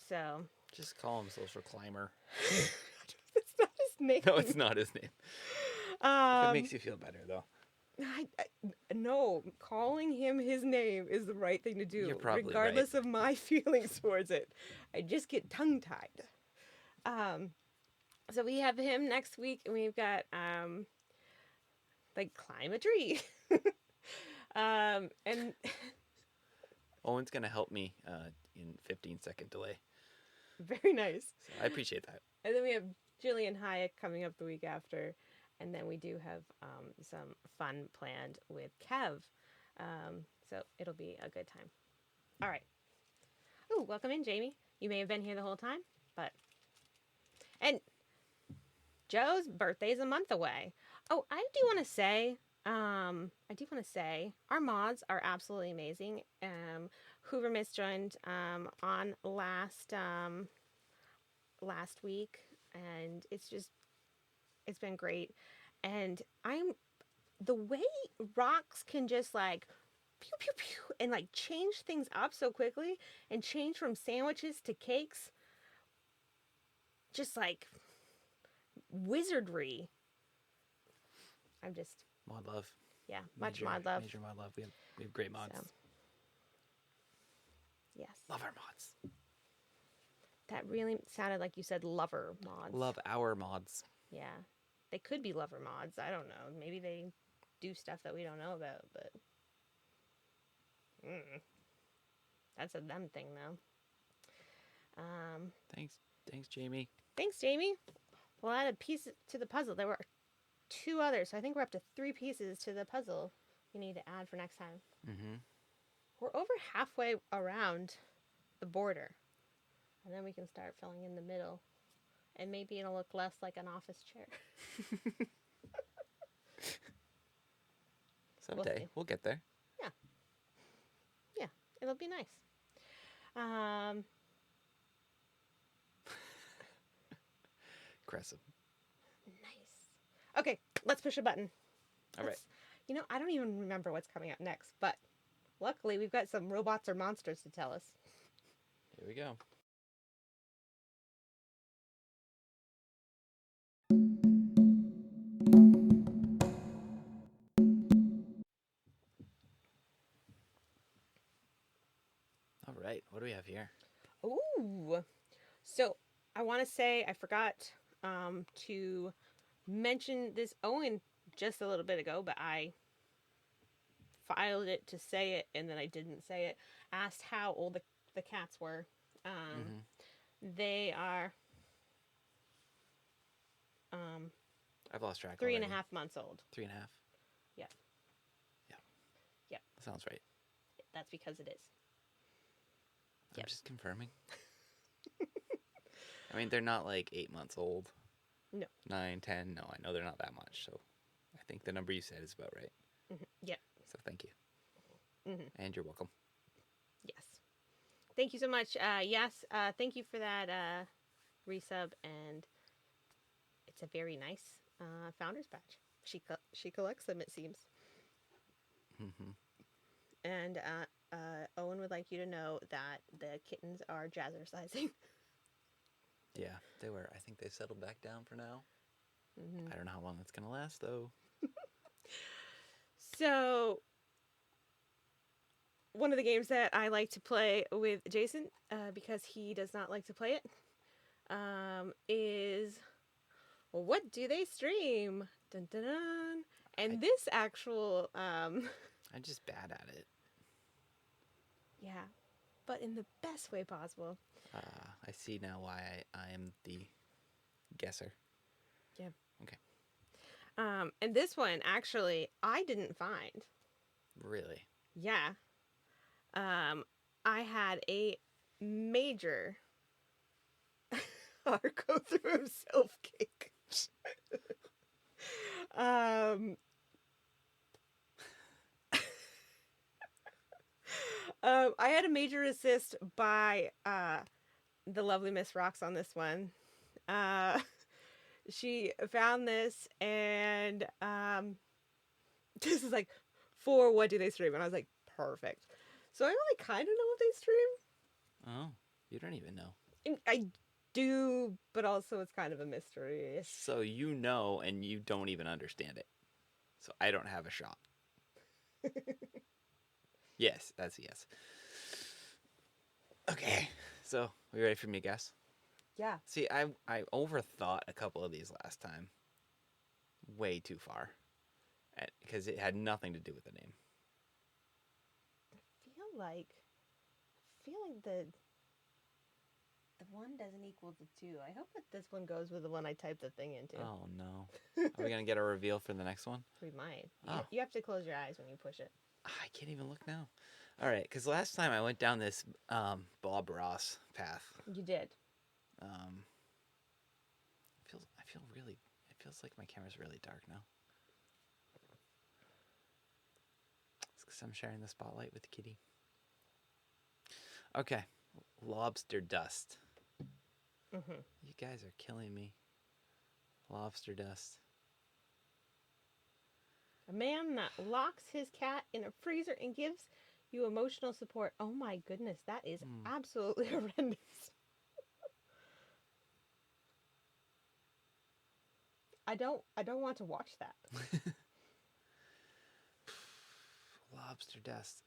So Just call him Social Climber. it's not his name. No, it's not his name. If it makes you feel better, though. No, calling him his name is the right thing to do, You're probably regardless of my feelings towards it. I just get tongue-tied. So we have him next week, and we've got like climb a tree, and Owen's gonna help me in 15-second delay. very nice. So I appreciate that. And then we have Jillian Hayek coming up the week after. And then we do have some fun planned with Kev. So it'll be a good time. All right. Oh, welcome in, Jamie. You may have been here the whole time, but... And Joe's birthday's a month away. Oh, I do want to say... our mods are absolutely amazing. Hoover Miss joined on last week, and it's been great. And the way rocks can just like pew pew pew and like change things up so quickly and change from sandwiches to cakes, just like wizardry. I'm just Mod love. Yeah, much mod love. Major mod love. We have great mods. So, yes. Love our mods. That really sounded like you said lover mods. Love our mods. Yeah. They could be lover mods. I don't know. Maybe they do stuff that we don't know about, but that's a them thing, though. Thanks, Jamie. Thanks, Jamie. We'll add a piece to the puzzle. There were 2 others, so I think we're up to 3 pieces to the puzzle we need to add for next time. Mm-hmm. We're over halfway around the border, and then we can start filling in the middle. And maybe it'll look less like an office chair. Someday we'll get there. Yeah, it'll be nice. Aggressive. Nice. Okay, let's push a button. All right. You know, I don't even remember what's coming up next, but luckily we've got some robots or monsters to tell us. Here we go. All right. What do we have here? Ooh. So I want to say I forgot to mention this Owen just a little bit ago, but I filed it to say it and then I didn't say it. Asked how old the cats were. They are I've lost track. 3.5 already. months old. 3.5. Yep. Yeah. Yep. Sounds right. That's because it is. I'm Yep. just confirming. I mean, they're not like 8 months old. No. 9, 10. No, I know they're not that much. So I think the number you said is about right. Yep. So thank you. Mhm. And you're welcome. Yes. Thank you so much. Yes. Thank you for that resub, and it's a very nice founder's badge. She collects them, it seems. Hmm. And Owen would like you to know that the kittens are jazzercising. Yeah, they were. I think they settled back down for now. Mhm. I don't know how long that's going to last, though. So, one of the games that I like to play with Jason, because he does not like to play it, is What Do They Stream? Dun, dun, dun. And this actual, I'm just bad at it. yeah, but in the best way possible. I see now why I am the guesser. Yeah. Okay. And this one, actually, I didn't find. Really? Yeah. I had a major heart go through himself kick. um, I had a major assist by the lovely Miss Rocks on this one. She found this, and this is like, for What Do They Stream? And I was like, perfect. So I only kind of know what they stream. Oh, you don't even know. And I do, but also it's kind of a mystery. So you know, and you don't even understand it. So I don't have a shot. Yes, that's a yes. Okay, so we ready for me to guess? Yeah. See, I overthought a couple of these last time. Way too far. Because it had nothing to do with the name. I feel like the one doesn't equal the two. I hope that this one goes with the one I typed the thing into. Oh, no. Are we going to get a reveal for the next one? We might. Oh. You have to close your eyes when you push it. I can't even look now. All right, because last time I went down this Bob Ross path. You did. It feels like my camera's really dark now. It's because I'm sharing the spotlight with Kitty. Okay, lobster dust. Mm-hmm. You guys are killing me. Lobster dust. A man that locks his cat in a freezer and gives you emotional support. Oh my goodness, that is absolutely horrendous. I don't want to watch that. Lobster dust.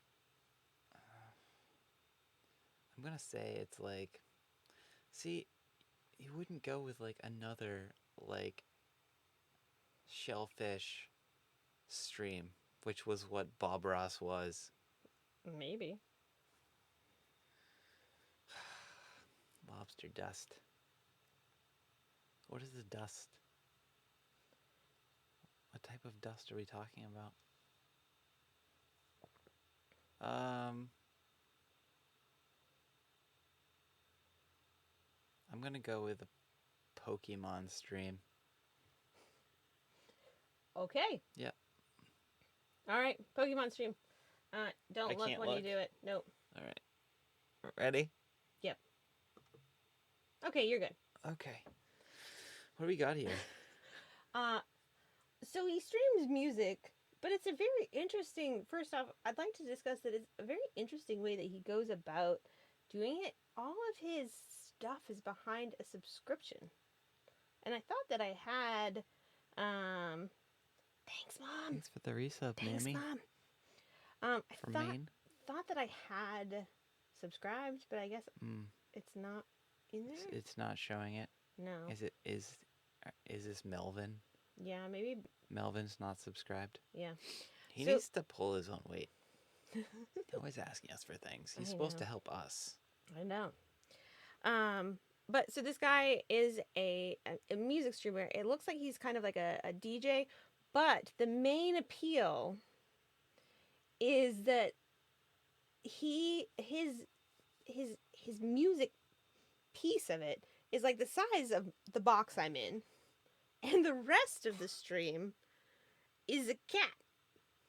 I'm gonna say it's like, see, you wouldn't go with like another like shellfish stream, which was what Bob Ross was. Maybe. Lobster dust. What is the dust? What type of dust are we talking about? I'm gonna go with a Pokemon stream. Okay. Yep. All right, Pokemon stream. Don't I look can't when you look. do it. Nope. All right. Ready? Yep. Okay, you're good. Okay. What do we got here? So he streams music, but it's a very interesting. First off, I'd like to discuss that it's a very interesting way that he goes about doing it. All of his stuff is behind a subscription, and I thought that I had. Thanks, Mom. Thanks for the resub, Thanks, Mammy. Mom. I From Maine. thought that I had subscribed, but I guess it's not in there. It's not showing it. No. Is this Melvin? Yeah, maybe. Melvin's not subscribed. Yeah. He So- needs to pull his own weight. He's always asking us for things. He's I supposed know. to help us. I know. But so this guy is a music streamer. It looks like he's kind of like a DJ, but the main appeal is that his music piece of it is like the size of the box I'm in, and the rest of the stream is a cat.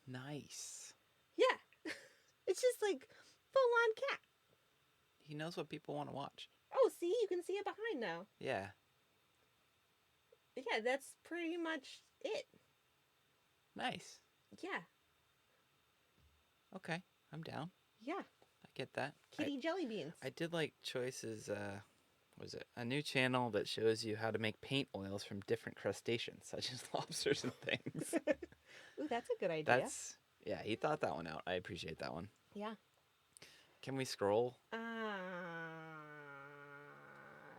Nice. Yeah, it's just like full on cat. He knows what people want to watch. Oh, see, you can see it behind now. Yeah. Yeah, that's pretty much it. Nice. Yeah, Okay. I'm down. yeah. I get that. Kitty jelly beans. I did like Choice's, what was it? A new channel that shows you how to make paint oils from different crustaceans, such as lobsters and things. Ooh, that's a good idea. Yeah, he thought that one out. I appreciate that one. Yeah. Can we scroll?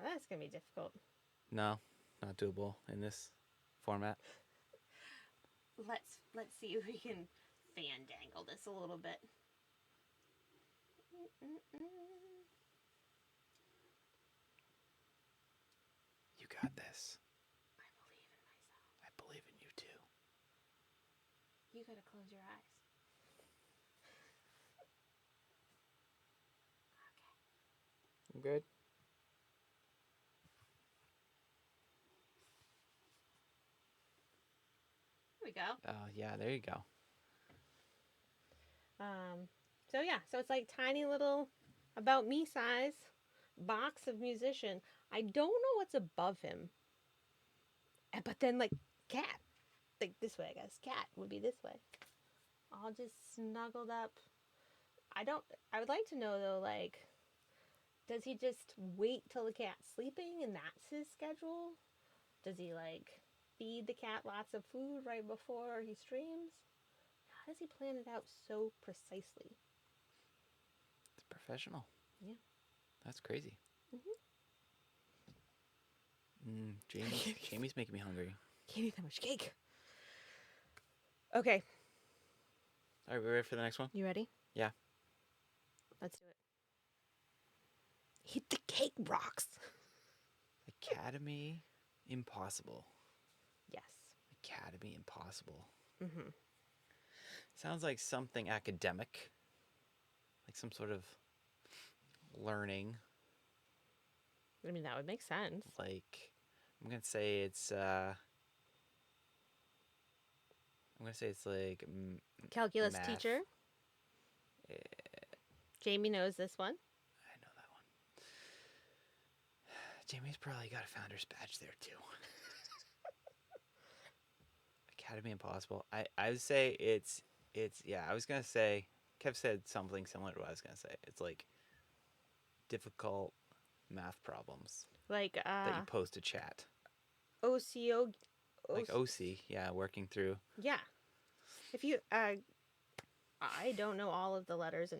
That's gonna be difficult. No, not doable in this format. Let's see if we can fandangle this a little bit. You got this. I believe in myself. I believe in you too. You gotta close your eyes. Okay. I'm good. Here we go. Oh, yeah, there you go. So yeah, so it's like tiny little about me size box of musician. I don't know what's above him. But then like cat. Like this way, I guess. Cat would be this way. All just snuggled up. I would like to know though, like, does he just wait till the cat's sleeping and that's his schedule? Does he like feed the cat lots of food right before he streams? How does he plan it out so precisely? It's professional. Yeah. That's crazy. Jamie's making me hungry. Can't eat that much cake. Okay, All right, we ready for the next one? you ready? Yeah. Let's do it. Hit the cake rocks. Academy Impossible. Yes. Academy Impossible. Sounds like something academic. Like some sort of learning. I mean, that would make sense. Like, I'm gonna say it's like Calculus math. teacher. Jamie knows this one. I know that one. Jamie's probably got a founder's badge there too. Academy Impossible. I would say it's yeah, I was gonna say Kev said something similar to what I was gonna say. It's like difficult math problems Like that you post to chat. OCO. Like OC, yeah, working through. Yeah. If you I don't know all of the letters in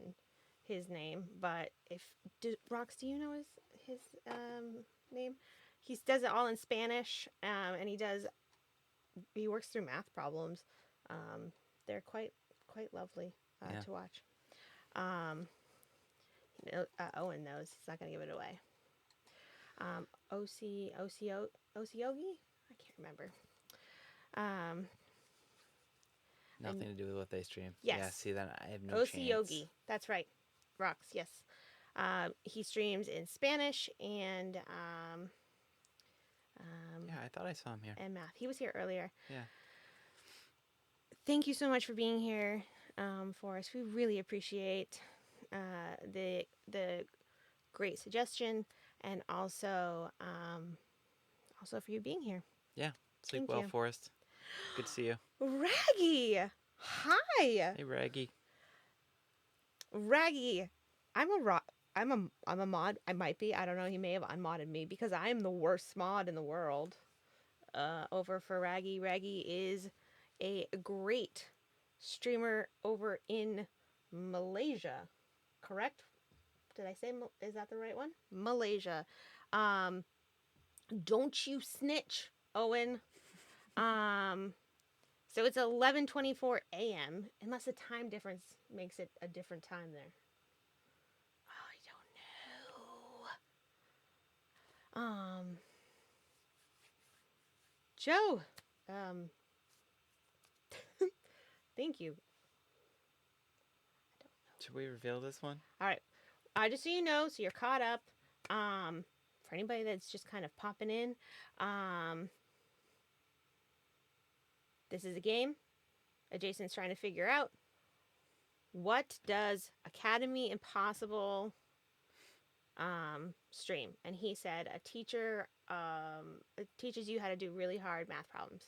his name, but Rox, do you know his name? He does it all in Spanish, and he works through math problems. They're quite lovely Yeah. to watch. Owen knows. He's not gonna give it away. Ociogi? I can't remember. Nothing to do with what they stream. Yes. Yeah, see then I have no Ociogi. chance. That's right. Rocks, yes. He streams in Spanish and Yeah, I thought I saw him here. and math. He was here earlier. Yeah. Thank you so much for being here for us. We really appreciate the great suggestion and also for you being here. Yeah. Sleep Thank well, you. Forrest. Good to see you. Raggy, hi, Hey, Raggy. Raggy. I'm a mod. I might be. I don't know. He may have unmodded me because I am the worst mod in the world. Over for Raggy. Raggy is a great streamer over in Malaysia. Correct? Did I say is that the right one? Malaysia. Don't you snitch, Owen. So it's 11:24 a.m. unless the time difference makes it a different time there. Oh, I don't know. Joe, thank you. Should we reveal this one? All right. Just so you know, so you're caught up. For anybody that's just kind of popping in, this is a game. Jason's trying to figure out, what does Academy Impossible stream? And he said a teacher teaches you how to do really hard math problems.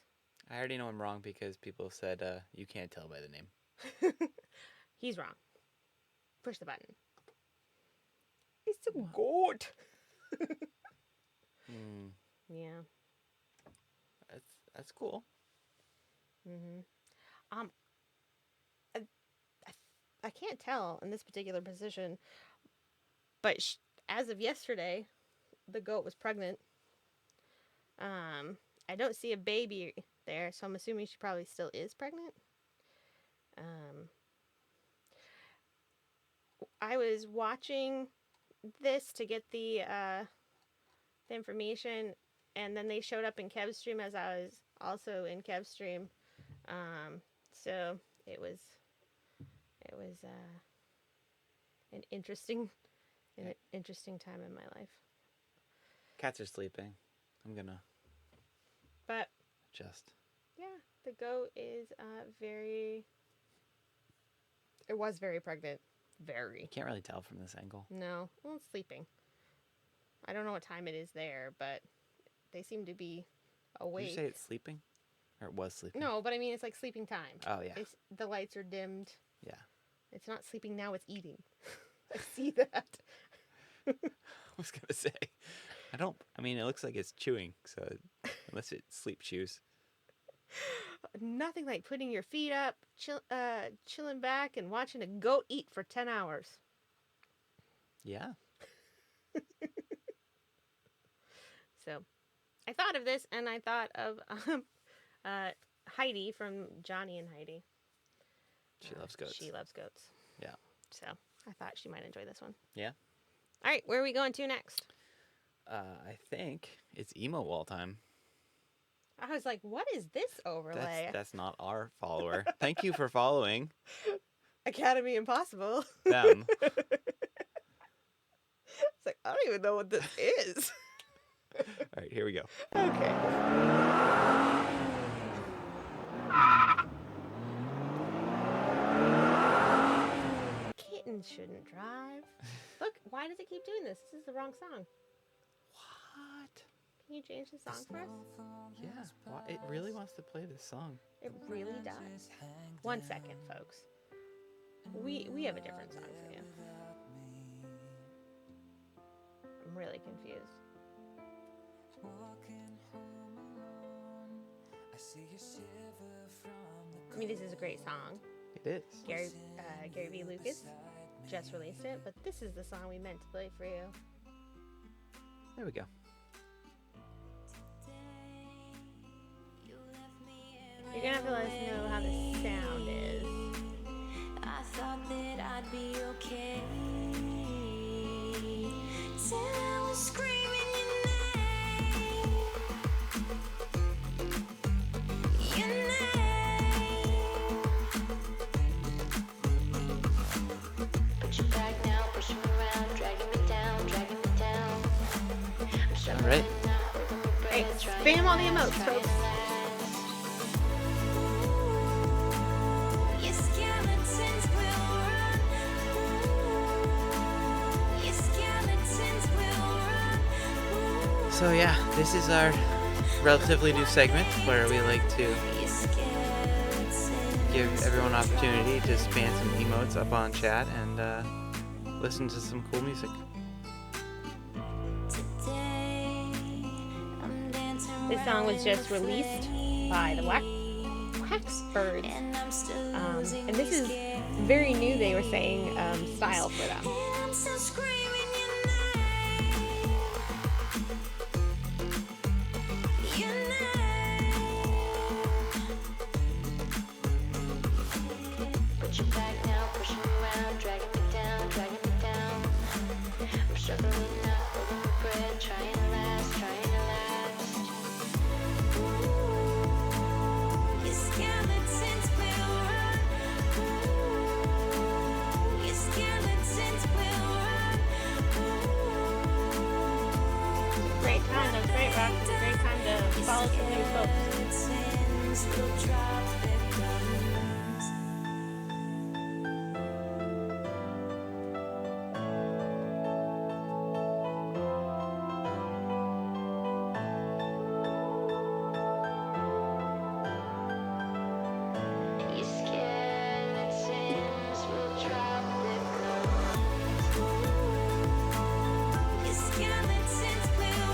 I already know I'm wrong because people said you can't tell by the name. He's wrong. Push the button. It's so good. Yeah. That's cool. I can't tell in this particular position, but as of yesterday, the goat was pregnant. I don't see a baby there, so I'm assuming she probably still is pregnant. I was watching this to get the information, and then they showed up in Kev's stream as I was also in Kev's stream. So it was an interesting time in my life. Cats are sleeping. I'm gonna But adjust. yeah, the goat is it was very pregnant. Very. Can't really tell from this angle. No, well, it's sleeping. I don't know what time it is there, but they seem to be awake. Did you say it's sleeping? Or it was sleeping? No, but I mean, it's like sleeping time. Oh, yeah. The lights are dimmed. Yeah. It's not sleeping now, it's eating. I see that. I was going to say. It looks like it's chewing, so unless it sleep chews. Nothing like putting your feet up, chilling back, and watching a goat eat for 10 hours. Yeah. So, I thought of this, and I thought of Heidi from Johnny and Heidi. She loves goats. She loves goats. Yeah. So, I thought she might enjoy this one. Yeah. All right, where are we going to next? I think it's emo wall time. I was like, what is this overlay? That's not our follower. Thank you for following Academy Impossible. them. It's like, I don't even know what this is. All right, here we go. Okay. Kittens shouldn't drive. Look, why does it keep doing this? This is the wrong song. What? Can you change the song for us? Yeah. It really wants to play this song. It really does. 1 second, folks. We have a different song for you. I'm really confused. I mean, this is a great song. It is. Gary V. Lucas just released it, but this is the song we meant to play for you. There we go. You're gonna have to let us know how the sound is. I thought that I'd be okay till I was screaming your name. Put your back now, pushing me around, dragging me down. I'm struggling Right. now, holding my Hey, breath, trying spam all the to emotes, last, folks. Your skeletons will run. Your skeletons will run. So yeah, this is our relatively new segment where we like to Your skeletons give everyone an opportunity to spam some emotes up on chat and listen to some cool music. today. I'm dancing This song was just released by the Waxbirds. and I'm still And this is very new, they were saying, style for them. and I'm still screaming your name. Your name. Put your back now, pushing me around, dragging me down. I'm struggling now, holding my breath, trying to last. Your skeletons will run. Your Great time, though. Great rock. Great time to follow some new folks. Your skeletons will drop their bones.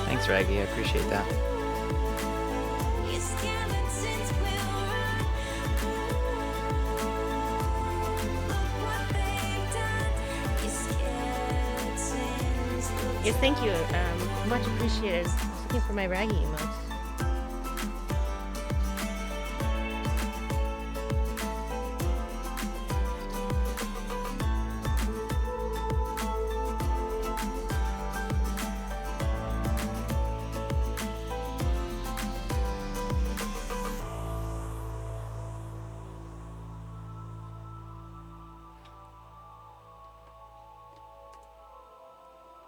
Thanks, Raggy. I appreciate that. Your skeletons will run. Look what they've done. Your skeletons will Yes, thank you. Much appreciated. I was looking for my raggy emotes.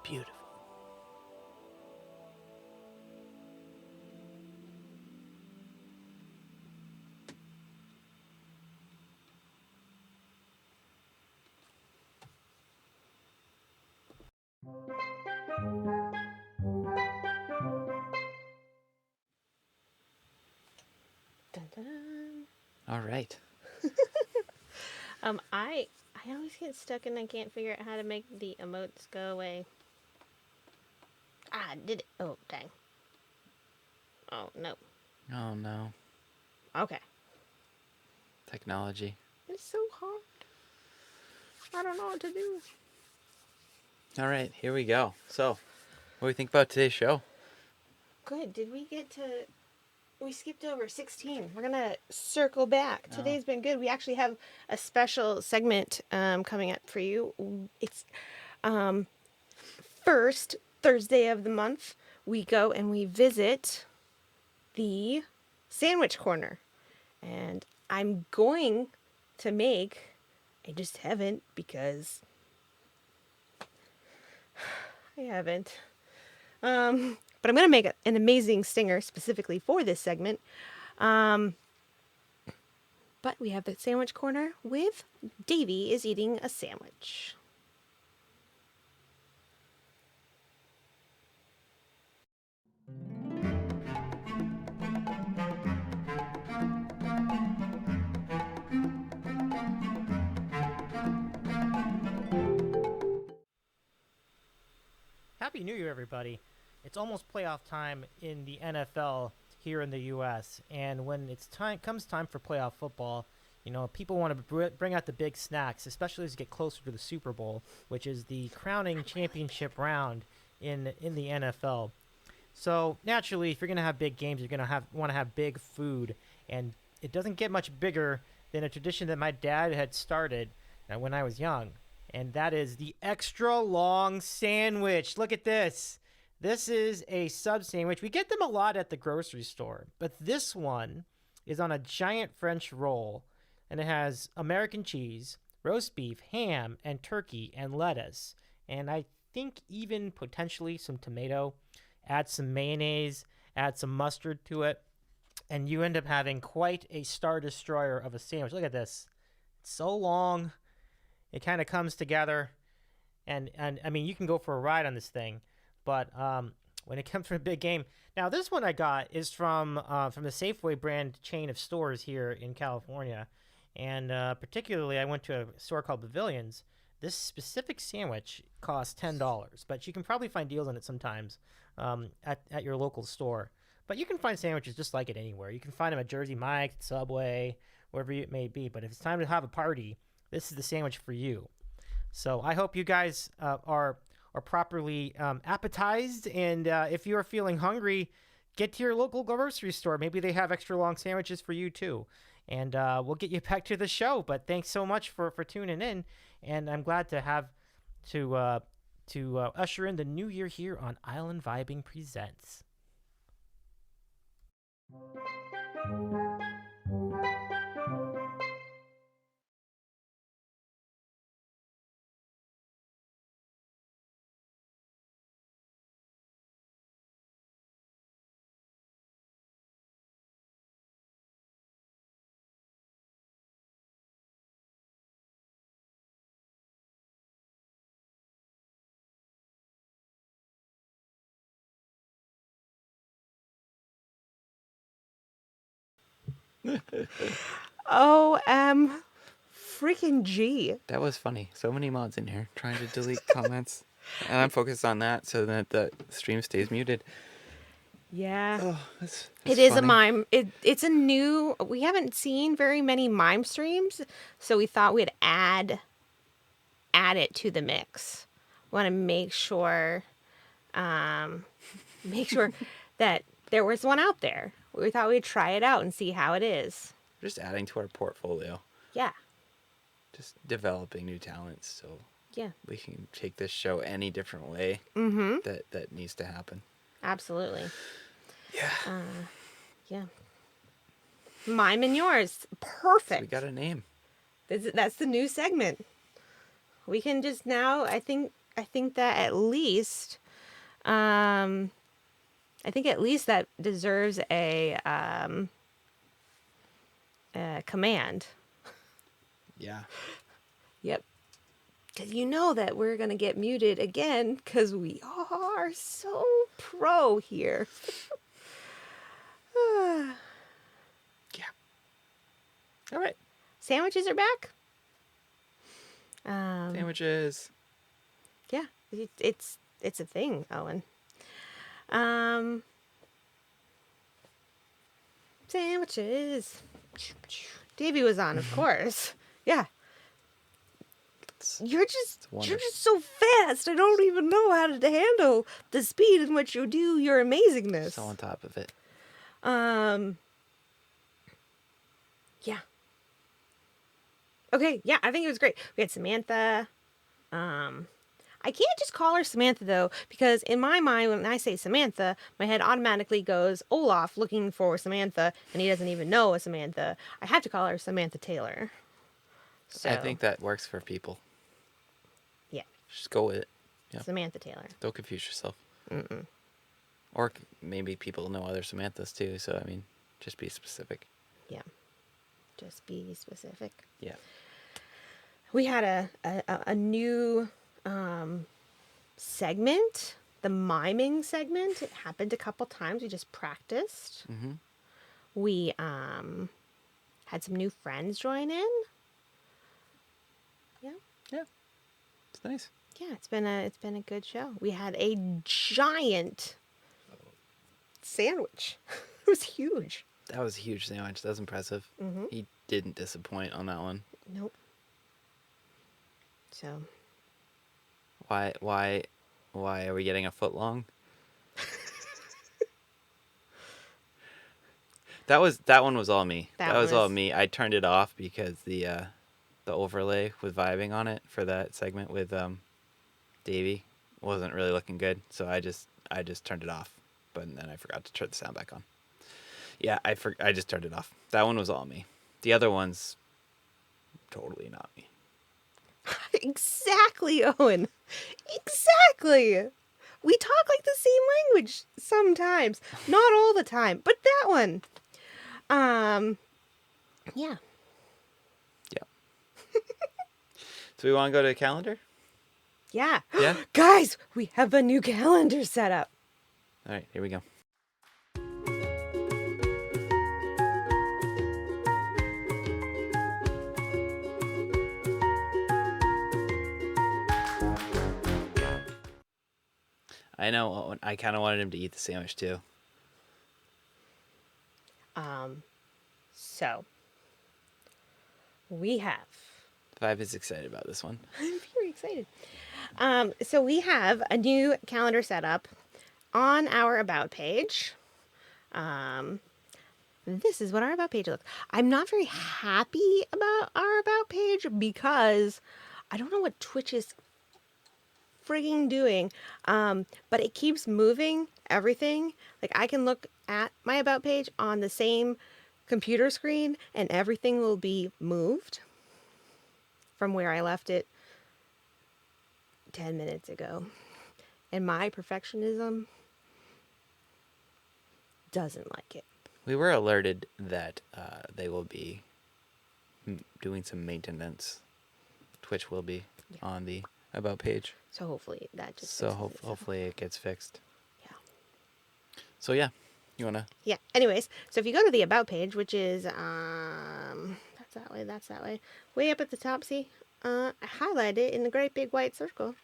Beautiful. Dun, dun, dun. All right. I always get stuck and I can't figure out how to make the emotes go away. Ah, I did it. Oh, dang. Oh, no. Oh, no. Okay. Technology. It's so hard. I don't know what to do. All right, here we go. So, what do we think about today's show? Good. Did we get to... We skipped over 16. We're going to circle back. Today's been good. We actually have a special segment coming up for you. It's first Thursday of the month. We go and we visit the Sandwich Corner. And I'm going to make... I just haven't because... I haven't. But I'm going to make an amazing stinger specifically for this segment. But we have the Sandwich Corner with Davey is eating a sandwich. Happy New Year, everybody. It's almost playoff time in the NFL here in the U.S., and when comes time for playoff football, you know, people want to bring out the big snacks, especially as you get closer to the Super Bowl, which is the crowning championship round in the NFL. So naturally, if you're going to have big games, you're going to want to have big food, and it doesn't get much bigger than a tradition that my dad had started when I was young, and that is the extra long sandwich. Look at this. This is a sub sandwich. We get them a lot at the grocery store, but this one is on a giant French roll, and it has American cheese, roast beef, ham, and turkey, and lettuce, and I think even potentially some tomato. Add some mayonnaise, add some mustard to it, and you end up having quite a star destroyer of a sandwich. Look at this. It's so long. It kind of comes together, and I mean, you can go for a ride on this thing. But when it comes to a big game, now this one I got is from the Safeway brand chain of stores here in California, and particularly I went to a store called Pavilions. This specific sandwich costs $10, but you can probably find deals on it sometimes at your local store. But you can find sandwiches just like it anywhere. You can find them at Jersey Mike's, Subway, wherever it may be. But if it's time to have a party, this is the sandwich for you. So I hope you guys are properly appetized, and if you are feeling hungry, get to your local grocery store. Maybe they have extra long sandwiches for you too, and we'll get you back to the show. But thanks so much for tuning in, and I'm glad to have to usher in the new year here on Island Vibing Presents. OM freaking G. That was funny. So many mods in here trying to delete comments. And I'm focused on that so that the stream stays muted. Yeah. Oh, that's It is a funny. mime. It's a new. We haven't seen very many mime streams, so we thought we'd add it to the mix. Want to make sure that there was one out there. We thought we'd try it out and see how it is. Just adding to our portfolio. Yeah. Just developing new talents so Yeah. we can take this show any different way that needs to happen. Absolutely. Yeah. Yeah. Mime and yours. Perfect. We got a name. That's the new segment. We can just now. I think that at least, I think at least that deserves a command. Yeah. Yep. Because you know that we're gonna get muted again because we are so pro here. Yeah. All right. Sandwiches are back. Sandwiches. Yeah, it's a thing, Owen. Sandwiches. Davey was on, of course. Yeah. You're just wonderful. so fast. I don't even know how to handle the speed in which you do your amazingness. So on top of it. Yeah. Okay, yeah, I think it was great. We had Samantha. I can't just call her Samantha though, because in my mind, when I say Samantha, my head automatically goes Olaf looking for Samantha, and he doesn't even know a Samantha. I have to call her Samantha Taylor. So I think that works for people. yeah, Just go with it. Yeah. Samantha Taylor. Don't confuse yourself. Or maybe people know other Samanthas too. So, I mean, just be specific. Yeah, just be specific. Yeah. We had a new segment, the miming segment. It happened a couple times. We just practiced. Mm-hmm. We had some new friends join in. Yeah, Yeah. It's nice. yeah. It's been a good show. We had a giant sandwich. It was huge. That was a huge sandwich. That was impressive. Mm-hmm. He didn't disappoint on that one. Nope. So Why are we getting a foot long? That one was all me. That That was all was- me. I turned it off because the overlay with vibing on it for that segment with Davey wasn't really looking good. So I just turned it off. But then I forgot to turn the sound back on. Yeah, I just turned it off. That one was all me. The other one's totally not me. exactly, Owen. Exactly. We talk like the same language sometimes, not all the time, but that one. Yeah. Yeah. So we want to go to the calendar? Yeah. Yeah? Guys, we have a new calendar set up. All right, here we go. I know. I kind of wanted him to eat the sandwich too. So we have Vibe is excited about this one. I'm very excited. So we have a new calendar set up on our About page. This is what our About page looks. I'm not very happy about our About page because I don't know what Twitch is frigging doing. But it keeps moving everything. Like I can look at my About page on the same computer screen and everything will be moved from where I left it 10 minutes ago. And my perfectionism doesn't like it. We were alerted that they will be doing some maintenance. Twitch will be on the About page. So hopefully that just So fixes itself. hopefully it gets fixed. Yeah. So yeah, You wanna? Yeah. Anyways, so if you go to the About page, which is that's that way, way up at the top, see, I highlighted it in the great big white circle.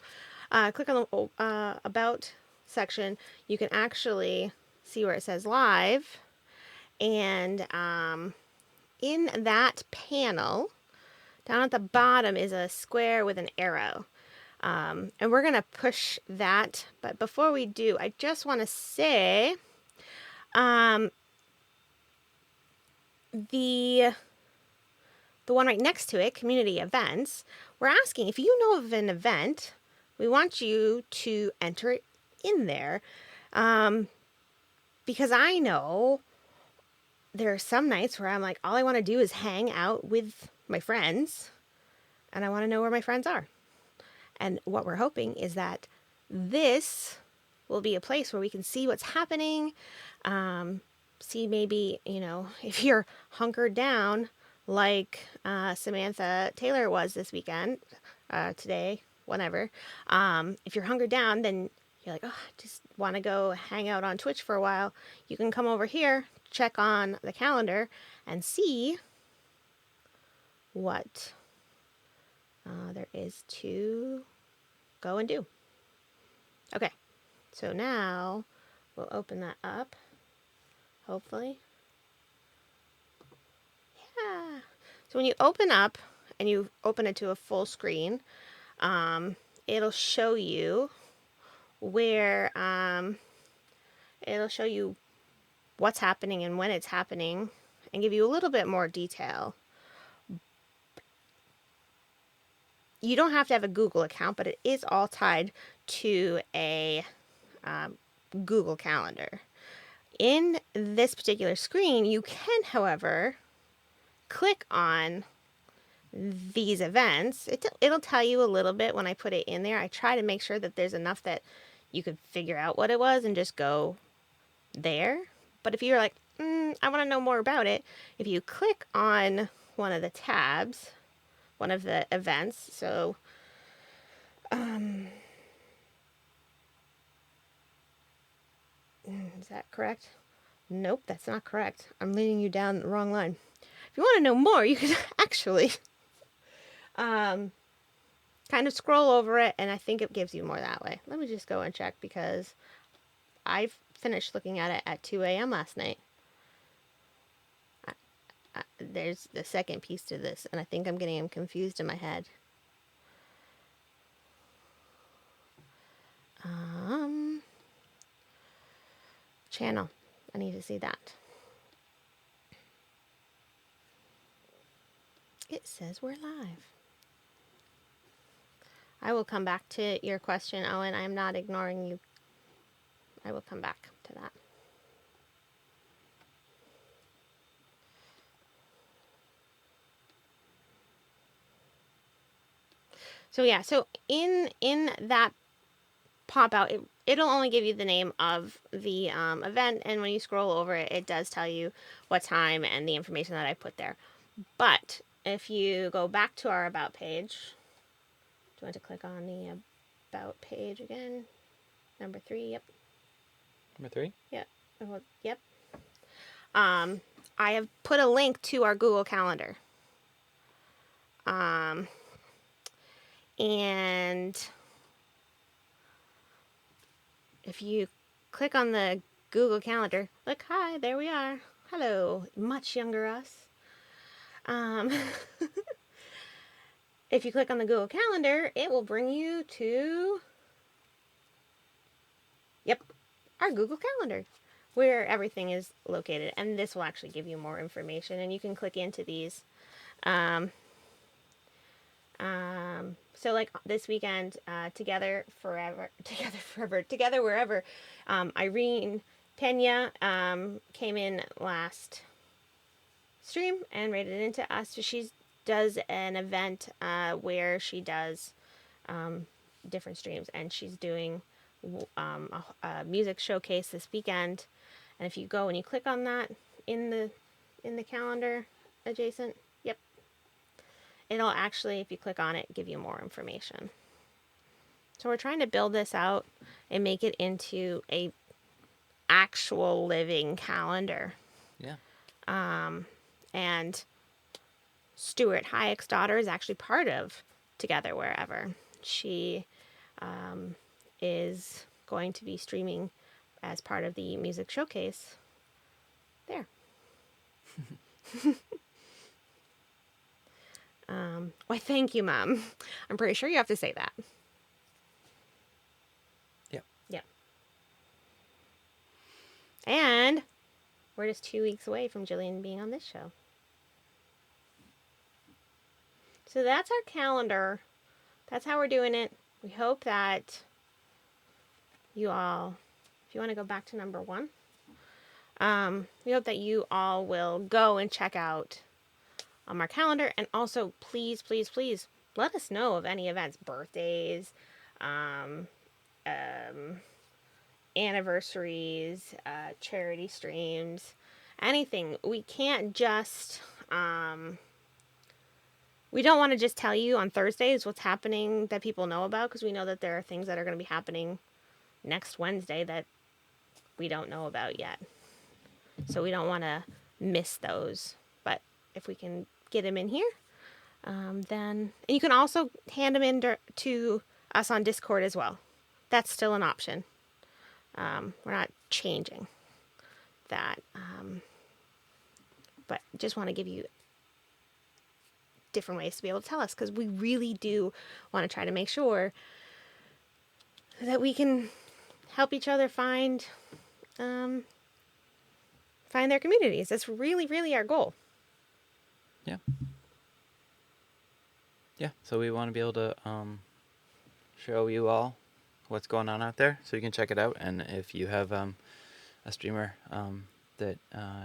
Click on the About section. You can actually see where it says live, and in that panel, down at the bottom is a square with an arrow. And we're going to push that. But before we do, I just want to say the one right next to it, community events, we're asking if you know of an event, we want you to enter it in there. Because I know there are some nights where I'm like, all I want to do is hang out with my friends, and I want to know where my friends are. And what we're hoping is that this will be a place where we can see what's happening. See maybe, if you're hunkered down like Samantha Taylor was this weekend, today, whenever. If you're hunkered down, then you're like, oh, I just want to go hang out on Twitch for a while. You can come over here, check on the calendar, and see what there is to go and do. Okay, so now we'll open that up, hopefully. Yeah. So when you open up and you open it to a full screen, it'll show you where, it'll show you what's happening and when it's happening and give you a little bit more detail. You don't have to have a Google account, but it is all tied to a Google Calendar. In this particular screen, you can, however, click on these events. It'll tell you a little bit when I put it in there. I try to make sure that there's enough that you could figure out what it was and just go there. But if you're like, I want to know more about it, if you click on one of the tabs, one of the events, so is that correct? Nope, that's not correct. I'm leading you down the wrong line. If you want to know more, you can actually kind of scroll over it, and I think it gives you more that way. Let me just go and check, because I finished looking at it at 2 a.m. last night. There's the second piece to this, and I think I'm getting them confused in my head. Channel. I need to see that. It says we're live. I will come back to your question, Owen. I'm not ignoring you. I will come back to that. So yeah, so in that pop out, it'll only give you the name of the event, and when you scroll over it, it does tell you what time and the information that I put there. But if you go back to our About page, do you want to click on the About page again? Number 3, yep. Number 3? Yep. Yep. I have put a link to our Google Calendar. And if you click on the Google Calendar, look, hi, there we are. Hello, much younger us. If you click on the Google Calendar, it will bring you to, yep, our Google Calendar, where everything is located. And this will actually give you more information, and you can click into these. So like this weekend, Together Wherever, Irene Pena came in last stream and rated into us. So she does an event where she does different streams, and she's doing a music showcase this weekend. And if you go and you click on that in the calendar adjacent, yep, it'll actually, if you click on it, give you more information. So we're trying to build this out and make it into a actual living calendar. Yeah. And Stuart Hayek's daughter is actually part of Together Wherever. She is going to be streaming as part of the music showcase there. Why, thank you, Mom. I'm pretty sure you have to say that. Yep. Yeah. And we're just 2 weeks away from Jillian being on this show. So that's our calendar. That's how we're doing it. We hope that you all, if you want to go back to number 1, we hope that you all will go and check out our calendar. And also, please, please, please let us know of any events, birthdays, anniversaries, charity streams, anything. We can't just, we don't want to just tell you on Thursdays what's happening that people know about, because we know that there are things that are going to be happening next Wednesday that we don't know about yet. So we don't want to miss those. But if we can get them in here, then... And you can also hand them in to us on Discord as well. That's still an option. We're not changing that. But just want to give you different ways to be able to tell us, because we really do want to try to make sure that we can help each other find their communities. That's really, really our goal. Yeah. Yeah. So we want to be able to show you all what's going on out there, so you can check it out. And if you have a streamer that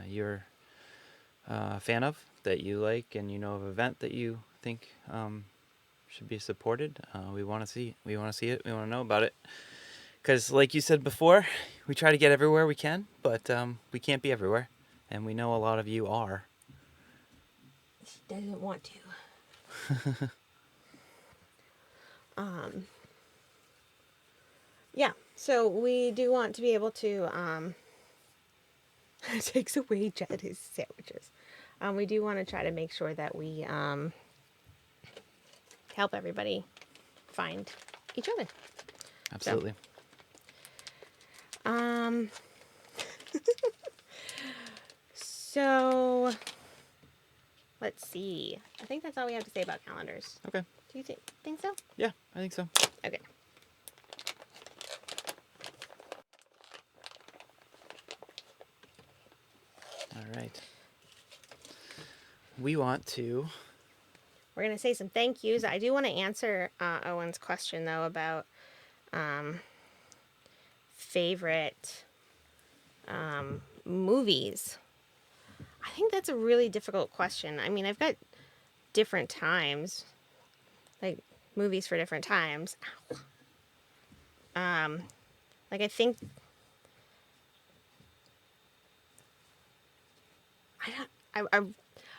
you're a fan of, that you like, and you know of an event that you think should be supported, we want to see. We want to see it. We want to know about it. Because, like you said before, we try to get everywhere we can, but we can't be everywhere. And we know a lot of you are. She doesn't want to. Yeah, so we do want to be able to, it takes away Jada's sandwiches. We do want to try to make sure that we help everybody find each other. Absolutely. So let's see. I think that's all we have to say about calendars. Okay. Do you think so? Yeah, I think so. Okay. All right. We want to... We're going to say some thank yous. I do want to answer Owen's question, though, about favorite movies. I think that's a really difficult question. I mean, I've got different times, like movies for different times. Like I think all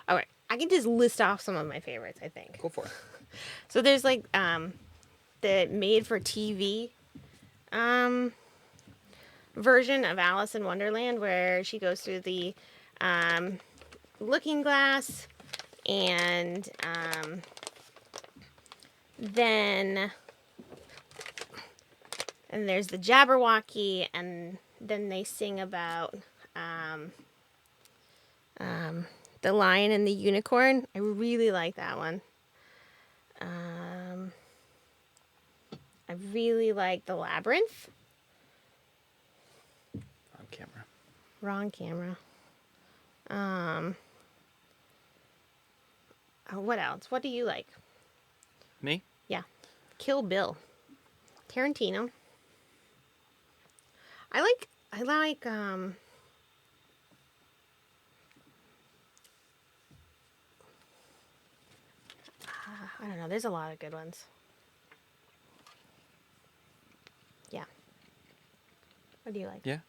right. I can just list off some of my favorites, I think. Go for it. So there's like the made for TV version of Alice in Wonderland, where she goes through the looking glass, and then there's the Jabberwocky, and then they sing about the Lion and the Unicorn. I really like that one. I really like The Labyrinth. On camera. Wrong camera. What else? What do you like? Me? Yeah. Kill Bill. Tarantino. I like I don't know. There's a lot of good ones. Yeah. What do you like? Yeah.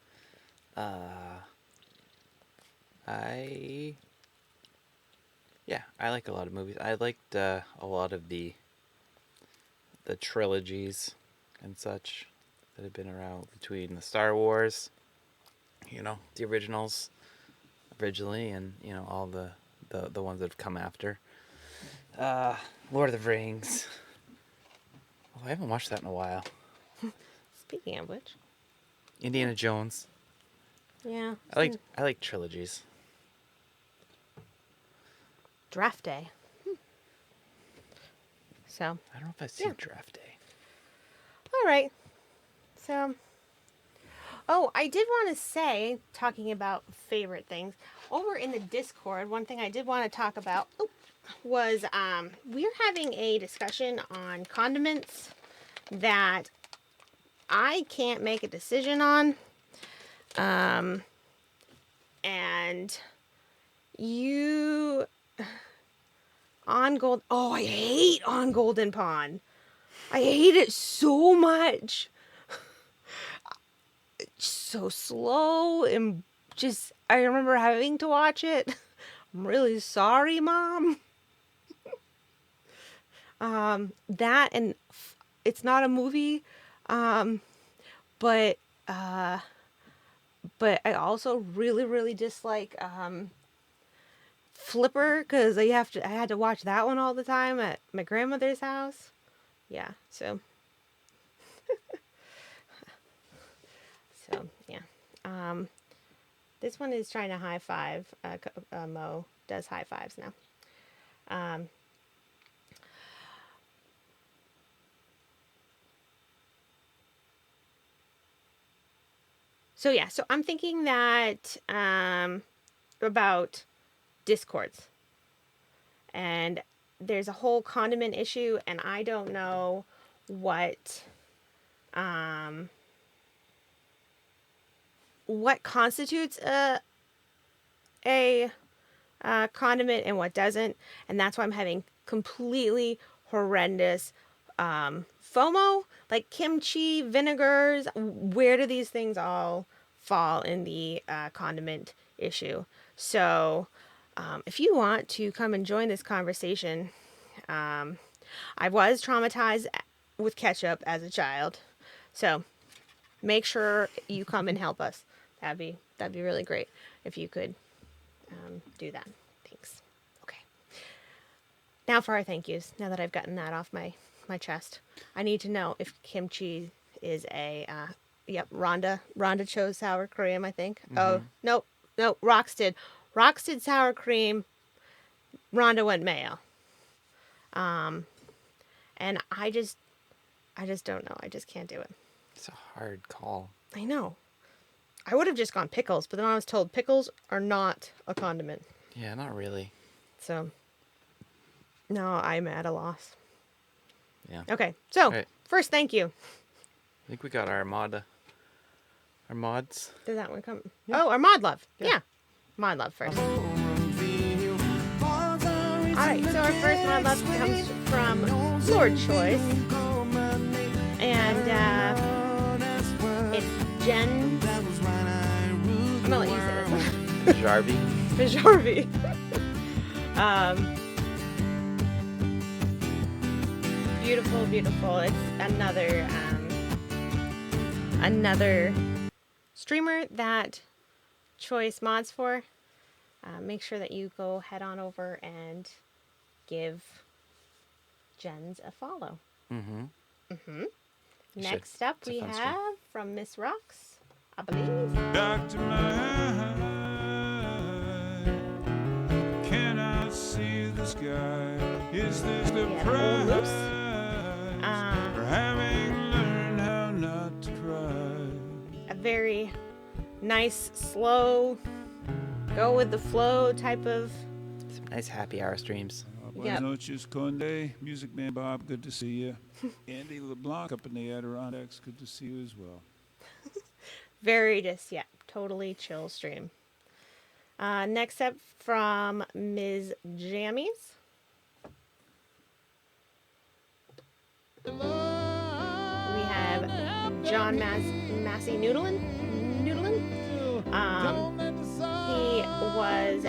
I like a lot of movies. I liked a lot of the trilogies and such that have been around, between the Star Wars, the originals originally, and all the ones that have come after. Lord of the Rings. Oh, I haven't watched that in a while. Speaking of which, Indiana Jones. yeah, I like trilogies. Draft Day. So, I don't know if I've seen Yeah. Draft Day. all right. So, oh, I did want to say, talking about favorite things, over in the Discord, one thing I did want to talk about was we're having a discussion on condiments that I can't make a decision on. And you on gold. Oh, I hate on Golden Pond. I hate it so much. It's so slow and just, I remember having to watch it. I'm really sorry, Mom. That and it's not a movie, but I also really, really dislike Flipper because I had to watch that one all the time at my grandmother's house. Yeah, so yeah. This one is trying to high five. Mo does high fives now. So yeah, so I'm thinking that about discords, and there's a whole condiment issue, and I don't know what constitutes a condiment and what doesn't, and that's why I'm having completely horrendous FOMO, like kimchi, vinegars. Where do these things all fall in the condiment issue? So if you want to come and join this conversation, I was traumatized with ketchup as a child, so make sure you come and help us. That'd be really great if you could do that. Thanks. Okay. Now for our thank yous. Now that I've gotten that off my chest, I need to know if kimchi is a yep. Rhonda chose sour cream, I think. Oh no, Rox did sour cream. Rhonda went mayo. And I just don't know. I just can't do it. It's a hard call. I know. I would have just gone pickles, but then I was told pickles are not a condiment. Yeah, not really. So, no, I'm at a loss. Yeah. Okay, so, Right. First, thank you. I think we got our mods. Did that one come? Oh, our mod love. Yeah. Mod love first. All right, so our first mod love comes from Lord Choice. And it's Jen. I'm going to let you say this. Jarvie. Jarvie. Beautiful, beautiful. It's another streamer that Choice mods for. Make sure that you go head on over and give Jen's a follow. Mm-hmm. Mm-hmm. You Next should. up, It's a we fun have stream. from Miss Rocks, I believe. Doctor, my cannot see the sky. Is this the Yeah, price Old Moose. for having learned how not to cry? A very nice, slow, go with the flow type of. Some nice happy hour streams. Yep. Buenas noches, Conde. Music Man Bob, good to see you. Andy LeBlanc up in the Adirondacks, good to see you as well. Very just, yeah, totally chill stream. Next up from Ms. Jammies. We have John Massey Noodlin. He was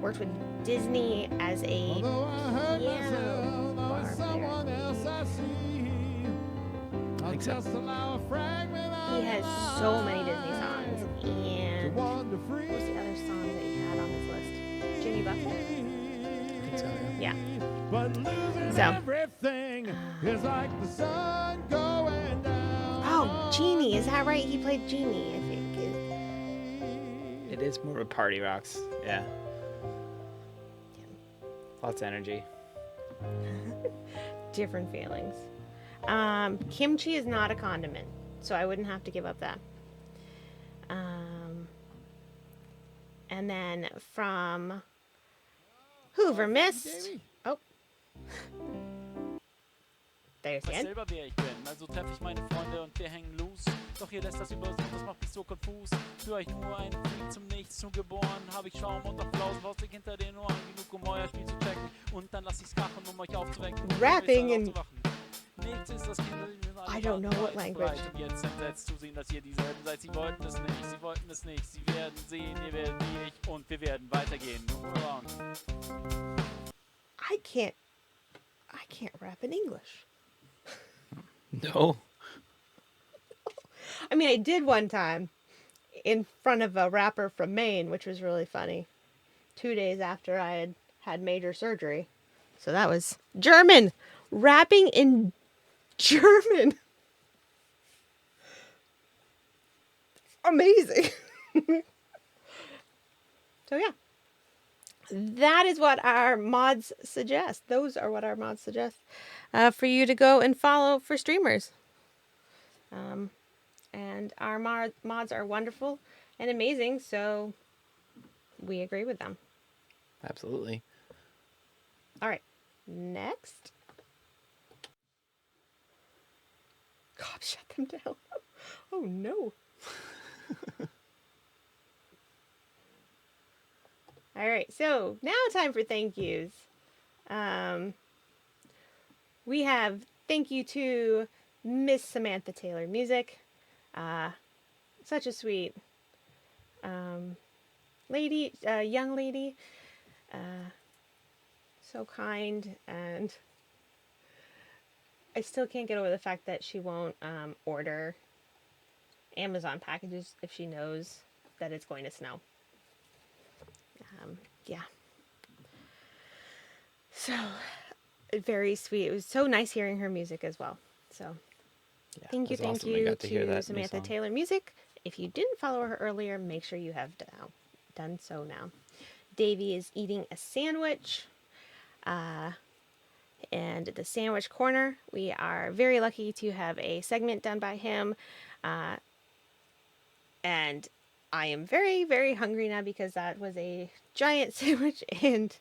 worked with Disney as a piano bar player. think so. He has so many Disney songs. And what was the other song that he had on his list? Jimmy Buffett? I think so, yeah. Yeah. So. Everything is like the sun going down. Oh, Genie. Is that right? He played Genie, I think. It is more of party rocks. Yeah. Lots of energy. Different feelings. Kimchi is not a condiment, so I wouldn't have to give up that. And then from Hoover Mist. Oh. There's the weiß end. selber, wer ich bin. Also treffe ich meine Freunde und wir hängen los. Doch ihr lässt das übersehen, das macht mich so konfus. Für euch nur ein Freak zum Nichts zugeboren. Habe ich Schaum und Applaus, Faustig hinter den Ohren. Genug, um euer Spiel zu checken. Und dann lass ich's krachen, um euch aufzuwecken. Rapping in- Nichts ist das Kindle, I don't know what language. Und jetzt entsetzt zu sehen, dass ihr dieselben seid. Sie wollten es nicht, sie wollten es nicht. Sie werden sehen, ihr werdet wie ich. Und wir werden weitergehen. Move around. I can't rap in English. No. I mean, I did one time in front of a rapper from Maine, which was really funny. 2 days after I had major surgery. So that was German. Rapping in German. Amazing. So yeah. That is what our mods suggest. Those are what our mods suggest for you to go and follow for streamers. And our mods are wonderful and amazing, so we agree with them. Absolutely. All right, next. Cops shut them down. Oh no. All right, so now time for thank yous. We have thank you to Miss Samantha Taylor Music. Such a sweet lady, young lady. So kind, and I still can't get over the fact that she won't order Amazon packages if she knows that it's going to snow. Yeah. So, very sweet. It was so nice hearing her music as well. So, Yeah, thank it you was awesome. I got to hear that new Samantha song. Taylor Music. If you didn't follow her earlier, make sure you have done so now. Davey is eating a sandwich. And the Sandwich Corner, we are very lucky to have a segment done by him. And I am very, very hungry now because that was a giant sandwich and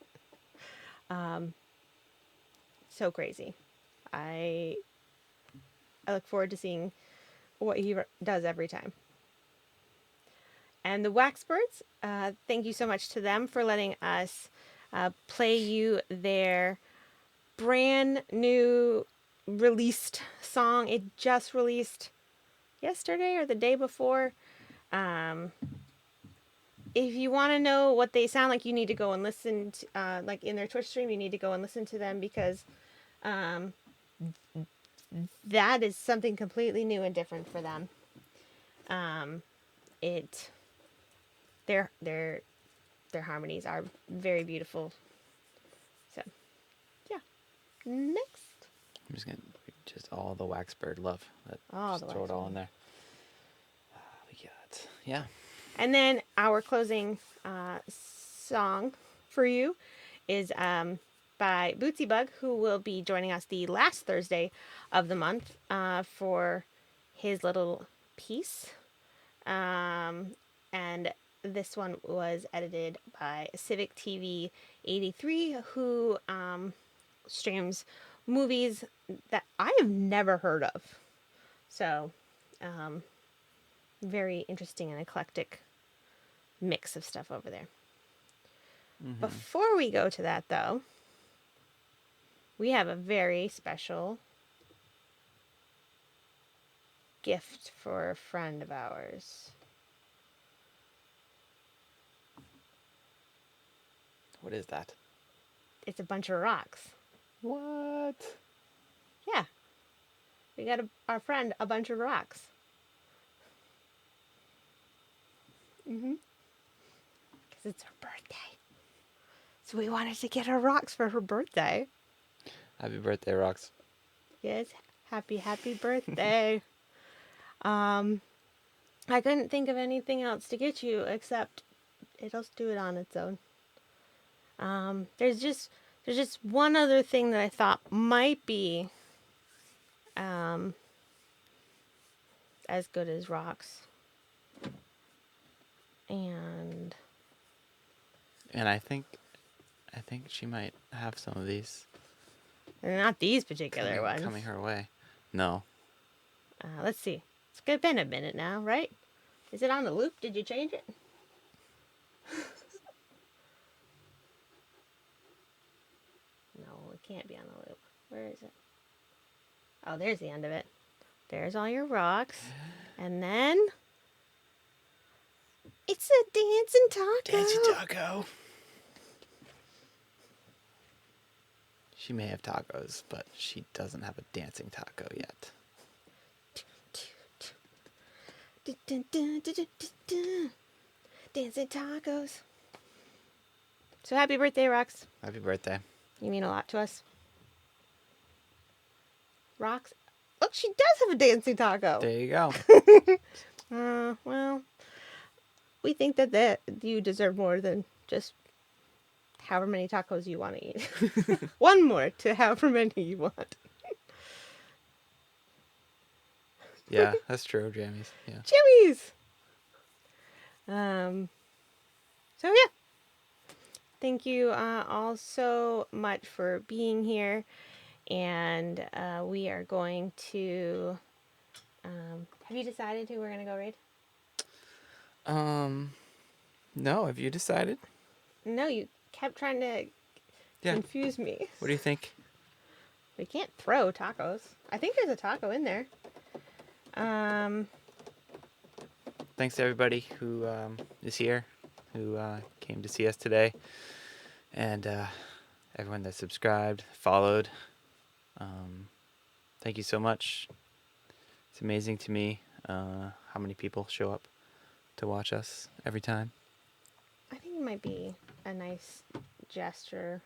so crazy. I look forward to seeing what he does every time. And the Waxbirds, thank you so much to them for letting us play you their brand new released song. It just released yesterday or the day before. If you want to know what they sound like, you need to go and listen to, like in their Twitch stream, you need to go and listen to them because that is something completely new and different for them. Their harmonies are very beautiful. So, yeah. Next. I'm just going to just all the Waxbird love. All Just the throw it all Waxbird. in there. We got, yeah. And then our closing song for you is by Bootsy Bug, who will be joining us the last Thursday of the month for his little piece. And this one was edited by Civic TV 83, who streams movies that I have never heard of. So, very interesting and eclectic mix of stuff over there. Before we go to that, though, we have a very special gift for a friend of ours. What is that? It's a bunch of rocks. What? Yeah. We got our friend a bunch of rocks. Because it's her birthday. So we wanted to get her rocks for her birthday. Happy birthday, Rox. Yes, happy birthday. I couldn't think of anything else to get you except it'll do it on its own. There's just one other thing that I thought might be as good as rocks. And I think she might have some of these they're not these particular ones. coming her way. No. Let's see. It's been a minute now, right? Is it on the loop? Did you change it? No, it can't be on the loop. Where is it? Oh, there's the end of it. There's all your rocks. And then it's a dancing taco. Dancing taco. She may have tacos, but she doesn't have a dancing taco yet. Dancing tacos. So happy birthday, Rox. Happy birthday. You mean a lot to us. Rox. Look, she does have a dancing taco. There you go. Well, we think that you deserve more than just however many tacos you want to eat. One more to however many you want. Yeah, that's true, Jammies. Yeah. Jimmy's. So yeah. Thank you all so much for being here. And we are going to have you decided who we're gonna go raid? No, have you decided? No, you kept trying to confuse me. What do you think? We can't throw tacos. I think there's a taco in there. Thanks to everybody who is here, who came to see us today, and everyone that subscribed, followed. Thank you so much. It's amazing to me how many people show up to watch us every time. I think it might be a nice gesture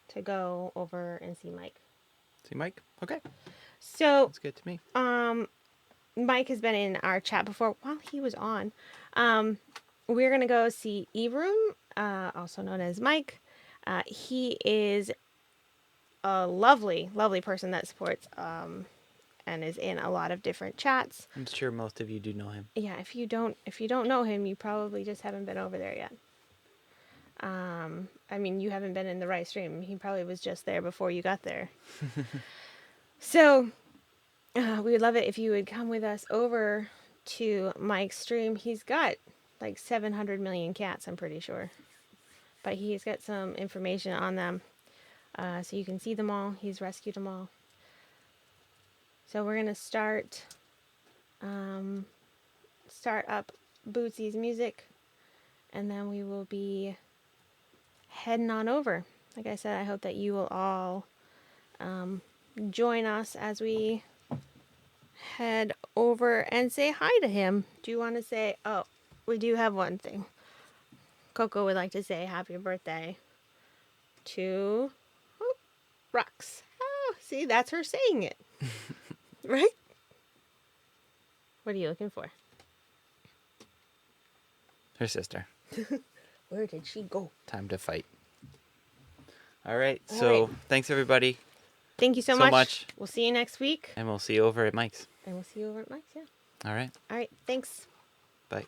to go over and see Mike. See Mike? Okay. So That's good to me. Mike has been in our chat before while he was on. We're gonna go see Ebroom, also known as Mike. He is a lovely, lovely person that supports and is in a lot of different chats. I'm sure most of you do know him. Yeah, if you don't know him, you probably just haven't been over there yet. I mean, you haven't been in the right stream. He probably was just there before you got there. So, we would love it if you would come with us over to Mike's stream. He's got like 700 million cats, I'm pretty sure. But he's got some information on them. So you can see them all. He's rescued them all. So we're going to start up Bootsy's music. And then we will be heading on over. Like I said, I hope that you will all join us as we head over and say hi to him. Do you want to say, oh, we do have one thing. Coco would like to say happy birthday to Rox. Oh, see, that's her saying it. Right? What are you looking for? Her sister. Where did she go? Time to fight. All right. So thanks everybody. Thank you so much. We'll see you next week. And we'll see you over at Mike's. And we'll see you over at Mike's, yeah. All right. All right. Thanks. Bye.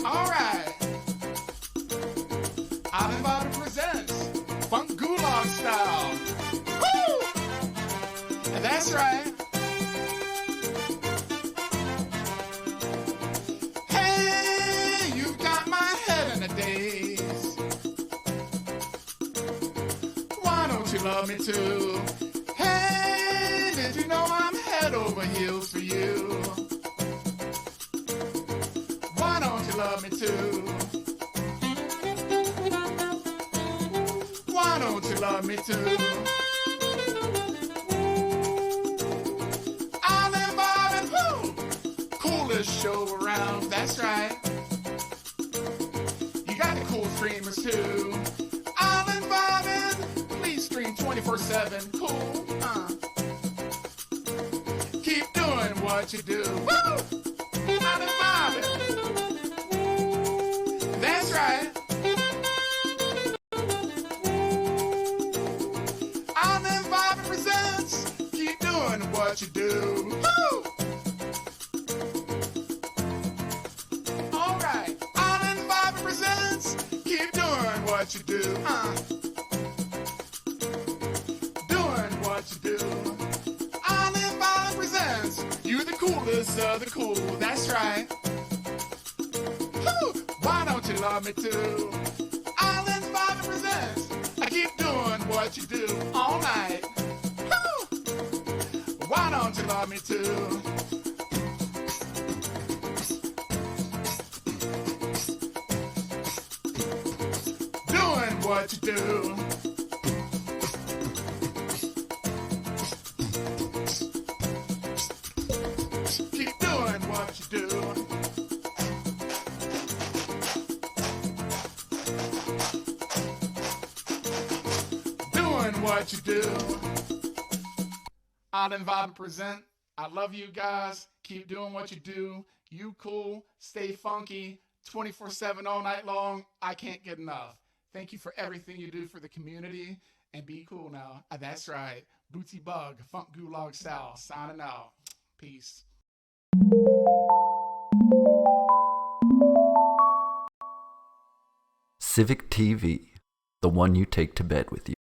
All right. Island Bottom presents Funk Gulag Style. Woo! That's right. Hey, you got my head in a daze. Why don't you love me too? Hey, did you know I'm head over over heels for you. Why don't you love me too? Why don't you love me too? Island Bobbin', woo! Coolest show around, that's right. You got the cool streamers too. Island Bobbin', please stream 24/7, cool, Keep doing what you do, woo! Island Bobbin', that's right. Island Bobbin' presents, keep doing what you do, woo! Alright, Island Bobbin' presents, keep doing what you do, Doing what you do. Island Bobbin' presents, you the coolest of the cool, that's right. Woo! Why don't you love me too? Island Bobbin' presents, I keep doing what you do all night. Woo! Why don't you love me too? Doing what you do. Keep doing what you do. Doing what you do. Island Vibe present. I love you guys. Keep doing what you do. You cool. Stay funky. 24/7 all night long. I can't get enough. Thank you for everything you do for the community. And be cool now. That's right. Bootsy Bug, Funk Gulag style. Signing out. Peace. Civic TV, the one you take to bed with you.